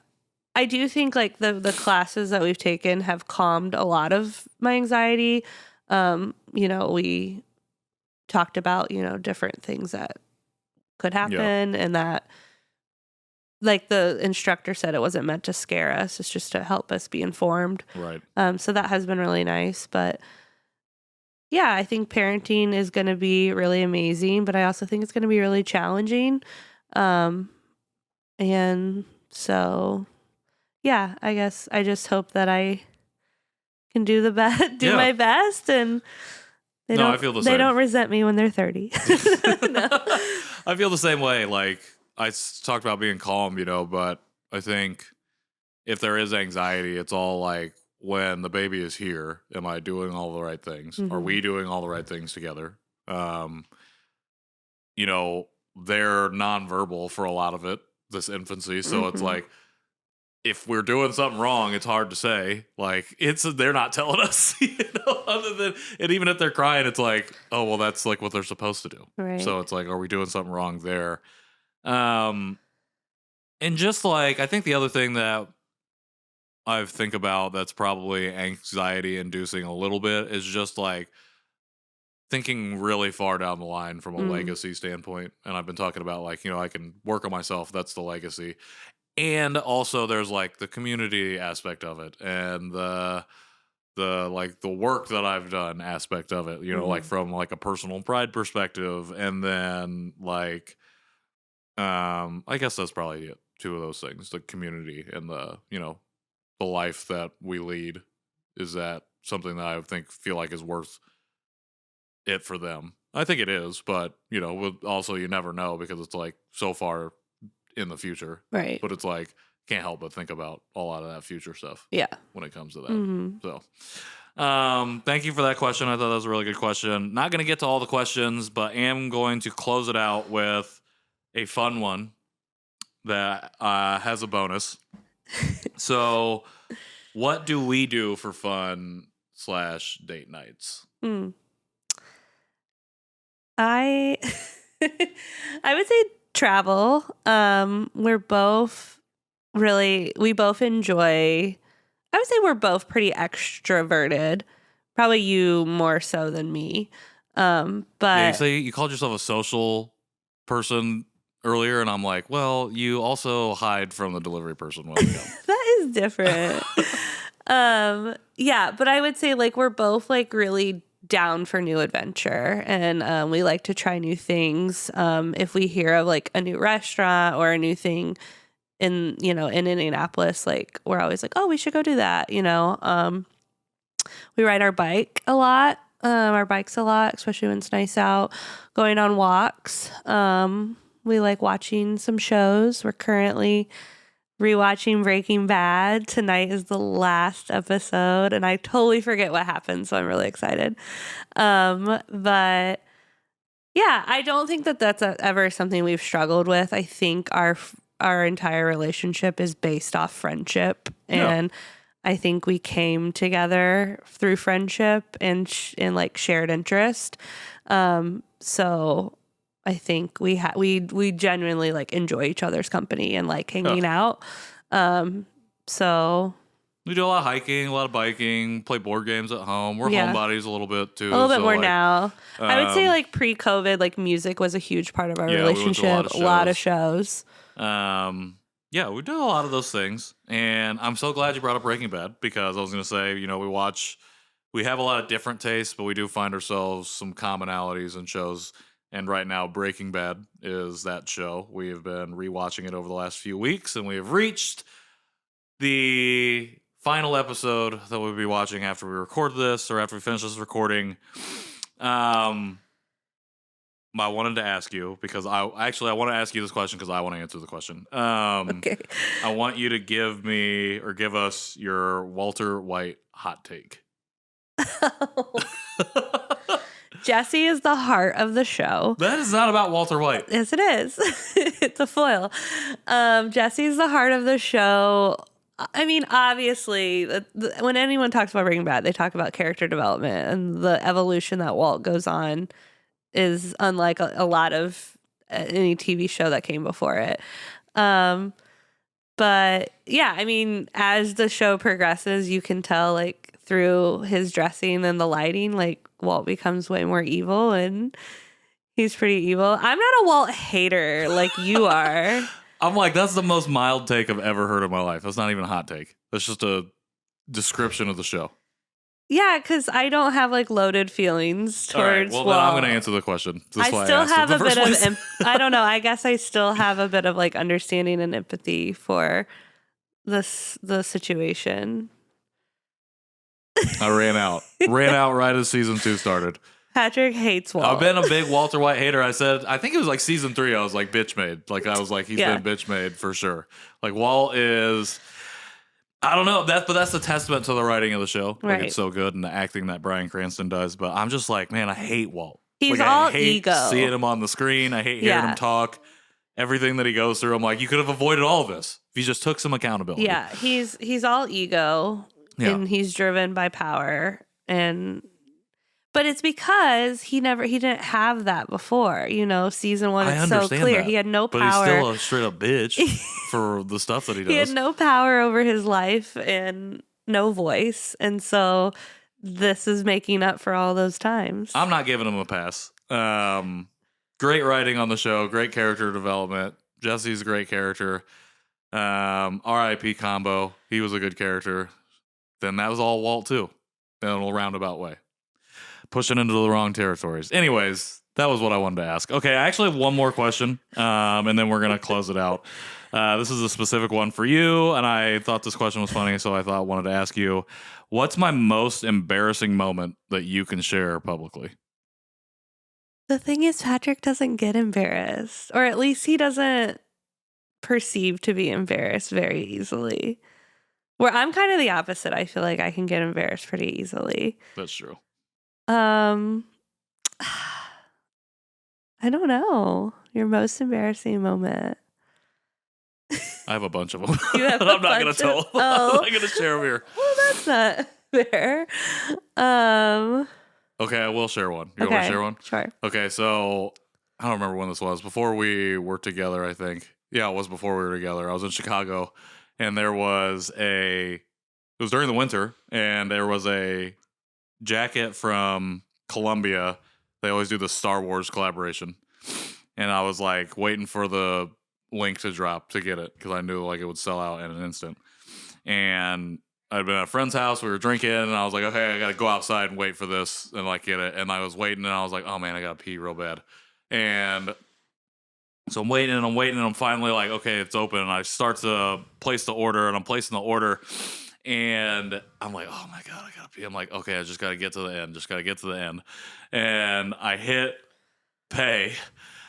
I do think like the classes that we've taken have calmed a lot of my anxiety. We talked about, different things that could happen, and that, like the instructor said, it wasn't meant to scare us. It's just to help us be informed. Right. So that has been really nice. But yeah, I think parenting is going to be really amazing, but I also think it's going to be really challenging. Um, and so, yeah, I guess I just hope that I can do do Yeah. my best, and I feel the same. They don't resent me when they're 30. No. I feel the same way. Like talked about being calm, but I think if there is anxiety, it's all like when the baby is here, am I doing all the right things? Are Mm-hmm. we doing all the right things together? Um, they're nonverbal for a lot of it, this infancy. So it's like, if we're doing something wrong, it's hard to say. Like they're not telling us, other than, and even if they're crying, it's like, oh, well, that's like what they're supposed to do. Right. So it's like, are we doing something wrong there? And just like, I think the other thing that I think about that's probably anxiety inducing a little bit is just like thinking really far down the line from a legacy standpoint. And I've been talking about like, I can work on myself. That's the legacy. And also there's like the community aspect of it and the like the work that I've done aspect of it, like from like a personal pride perspective. And then like, I guess that's probably it. Two of those things, the community and the life that we lead. Is that something that I feel like is worth it for them? I think it is, but also you never know because it's like so far in the future, right? But it's like can't help but think about a lot of that future stuff. Yeah, when it comes to that. So, thank you for that question. I thought that was a really good question. Not going to get to all the questions, but am going to close it out with a fun one that has a bonus. So, what do we do for fun / date nights? I would say travel. We both enjoy. I would say we're both pretty extroverted. Probably you more so than me. But you say you called yourself a social person earlier, and I'm like, well, you also hide from the delivery person when we go. That is different. Yeah, but I would say like we're both like really down for new adventure, and we like to try new things. If we hear of like a new restaurant or a new thing in Indianapolis, like we're always like, oh, we should go do that. We ride our bikes a lot, especially when it's nice out, going on walks. We like watching some shows. We're currently rewatching Breaking Bad. Tonight is the last episode, and I totally forget what happened, so I'm really excited. But yeah, I don't think that that's ever something we've struggled with. I think our entire relationship is based off friendship, and I think we came together through friendship and like shared interest. So I think we genuinely like enjoy each other's company and like hanging out. So we do a lot of hiking, a lot of biking, play board games at home. We're homebodies a little bit too. A little bit more now. I would say like pre-COVID, like music was a huge part of our relationship. A lot of shows. Yeah, we do a lot of those things. And I'm so glad you brought up Breaking Bad because I was going to say, we have a lot of different tastes, but we do find ourselves some commonalities in shows. And right now, Breaking Bad is that show. We have been rewatching it over the last few weeks, and we have reached the final episode that we'll be watching after we record this or after we finish this recording. I wanted to ask you because I want to ask you this question because I want to answer the question. Okay. I want you to give us your Walter White hot take. Jesse is the heart of the show. That is not about Walter White. Yes, it is. It's a foil. Jesse's the heart of the show. I mean, obviously, when anyone talks about Breaking Bad, they talk about character development and the evolution that Walt goes on is unlike a lot of any TV show that came before it. But yeah, I mean, as the show progresses, you can tell like through his dressing and the lighting, like Walt becomes way more evil and he's pretty evil. I'm not a Walt hater like you are. I'm like, that's the most mild take I've ever heard in my life. That's not even a hot take. That's just a description of the show. Yeah, because I don't have like loaded feelings towards. All right, well, then I'm going to answer the question. I still have a bit of. I don't know. I guess I still have a bit of like understanding and empathy for the situation. I ran out right as season 2 started. Patrick hates Walt. I've been a big Walter White hater. I think it was like season 3. I was like bitch made. Like I was like he's been bitch made for sure. Like Walt is. I don't know, but that's a testament to the writing of the show. Like it's so good and the acting that Bryan Cranston does. But I'm just like, man, I hate Walt. He's like, all I hate ego. Seeing him on the screen, I hate hearing him talk. Everything that he goes through, I'm like, you could have avoided all of this if he just took some accountability. Yeah, he's all ego, and he's driven by power, but it's because he didn't have that before. Season 1 is so clear. That. He had no power. But he's still a straight up bitch for the stuff that he does. He had no power over his life and no voice. And so this is making up for all those times. I'm not giving him a pass. Great writing on the show. Great character development. Jesse's a great character. R.I.P. Combo. He was a good character. Then that was all Walt too. In a roundabout way. Pushing into the wrong territories. Anyways, that was what I wanted to ask. Okay, I actually have one more question, and then we're going to close it out. This is a specific one for you, and I thought this question was funny, so I wanted to ask you, what's my most embarrassing moment that you can share publicly? The thing is, Patrick doesn't get embarrassed, or at least he doesn't perceive to be embarrassed very easily. Where I'm kind of the opposite. I feel like I can get embarrassed pretty easily. That's true. I don't know. Your most embarrassing moment. I have a bunch of them. You have I'm not going to tell. I'm not going to share them here. Well, that's not fair. Okay, I will share one. You want me to share one? Sure. Okay, so I don't remember when this was. Before we were together, I think. Yeah, it was before we were together. I was in Chicago, and it was during the winter, and there was a jacket from Columbia. They always do the Star Wars collaboration, and I was like waiting for the link to drop to get it because I knew like it would sell out in an instant. And I'd been at a friend's house, we were drinking, and I was like, okay, I gotta go outside and wait for this and like get it. And I was waiting, and I was like, oh man, I gotta pee real bad. And so I'm waiting, and I'm finally like, okay, it's open. And I start to place the order, and I'm placing the order. And I'm like, oh my God, I gotta pee. I'm like, okay, I just gotta get to the end. And I hit pay,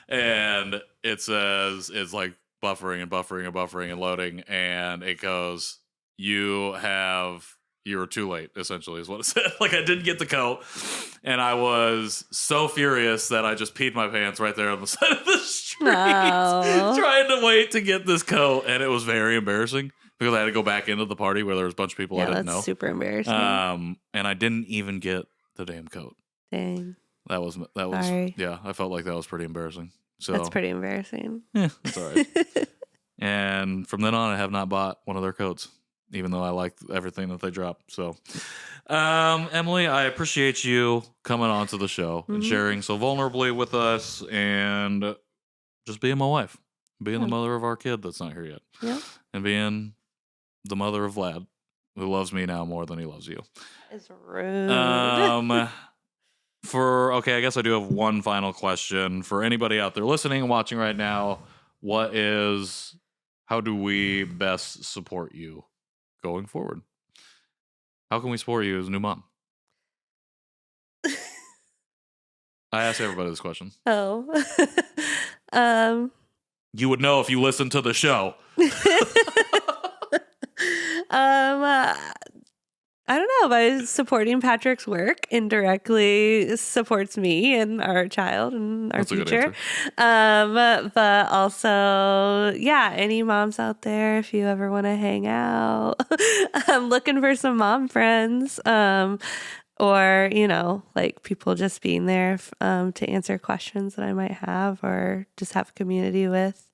and it says it's like buffering and loading, and it goes, you were too late, essentially, is what it said. Like, I didn't get the coat, and I was so furious that I just peed my pants right there on the side of the street, trying to wait to get this coat, and it was very embarrassing. Because I had to go back into the party where there was a bunch of people I didn't know. Yeah, that's super embarrassing. And I didn't even get the damn coat. Dang. That was Sorry. Yeah, I felt like that was pretty embarrassing. So that's pretty embarrassing. Yeah, that's all right. And from then on, I have not bought one of their coats, even though I like everything that they drop. So, Emily, I appreciate you coming on to the show and sharing so vulnerably with us and just being my wife, being the mother of our kid that's not here yet. Yeah. And being the mother of Vlad, who loves me now more than he loves you. It's rude. I guess I do have one final question for anybody out there listening and watching right now. How do we best support you going forward? How can we support you as a new mom? I ask everybody this question. Oh. You would know if you listened to the show. I don't know, by supporting Patrick's work indirectly supports me and our child and our future. But also, any moms out there, if you ever want to hang out, I'm looking for some mom friends, or, like people just being there to answer questions that I might have or just have a community with.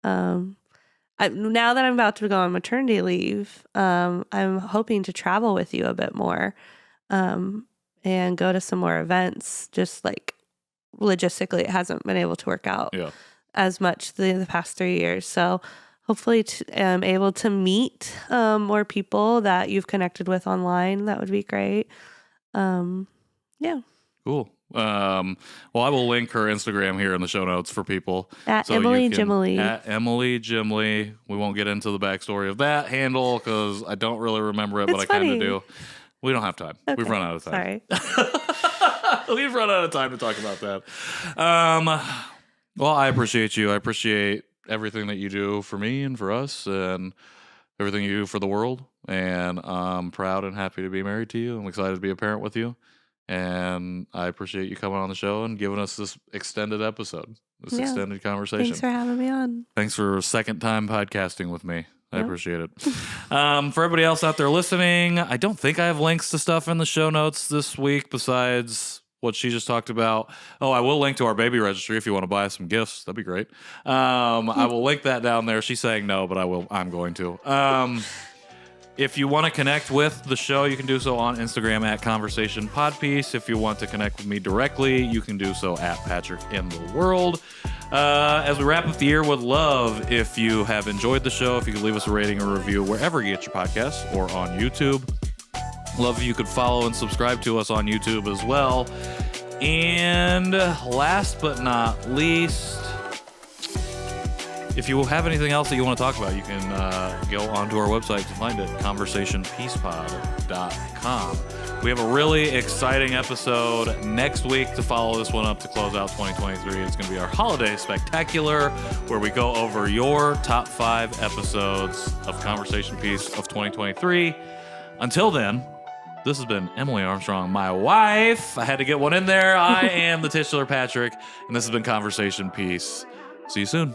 Now that I'm about to go on maternity leave, I'm hoping to travel with you a bit more, and go to some more events. Just like logistically, it hasn't been able to work out as much the past 3 years. So hopefully I'm able to meet more people that you've connected with online. That would be great. Yeah. Cool. Well, I will link her Instagram here in the show notes for people. At Emily Jimley. At Emily Jimley. We won't get into the backstory of that handle because I don't really remember it, but I kind of do. We don't have time. Okay. We've run out of time. Sorry. We've run out of time to talk about that. Well, I appreciate you. I appreciate everything that you do for me and for us and everything you do for the world. And I'm proud and happy to be married to you. I'm excited to be a parent with you. And I appreciate you coming on the show and giving us this extended episode, extended conversation. Thanks for having me on. Thanks for second time podcasting with me. I appreciate it. For everybody else out there listening, I don't think I have links to stuff in the show notes this week besides what she just talked about. Oh, I will link to our baby registry if you want to buy us some gifts. That'd be great. I will link that down there. She's saying no, but I'm going to. If you want to connect with the show, you can do so on Instagram at Conversation Podpiece. If you want to connect with me directly, you can do so at Patrick in the World. As we wrap up the year, would love if you have enjoyed the show, if you could leave us a rating or review wherever you get your podcasts or on YouTube. Love if you could follow and subscribe to us on YouTube as well. And last but not least, if you have anything else that you want to talk about, you can go onto our website to find it, conversationpeacepod.com. We have a really exciting episode next week to follow this one up to close out 2023. It's going to be our holiday spectacular where we go over your top 5 episodes of Conversation Piece of 2023. Until then, this has been Emily Armstrong, my wife. I had to get one in there. I am the titular Patrick, and this has been Conversation Piece. See you soon.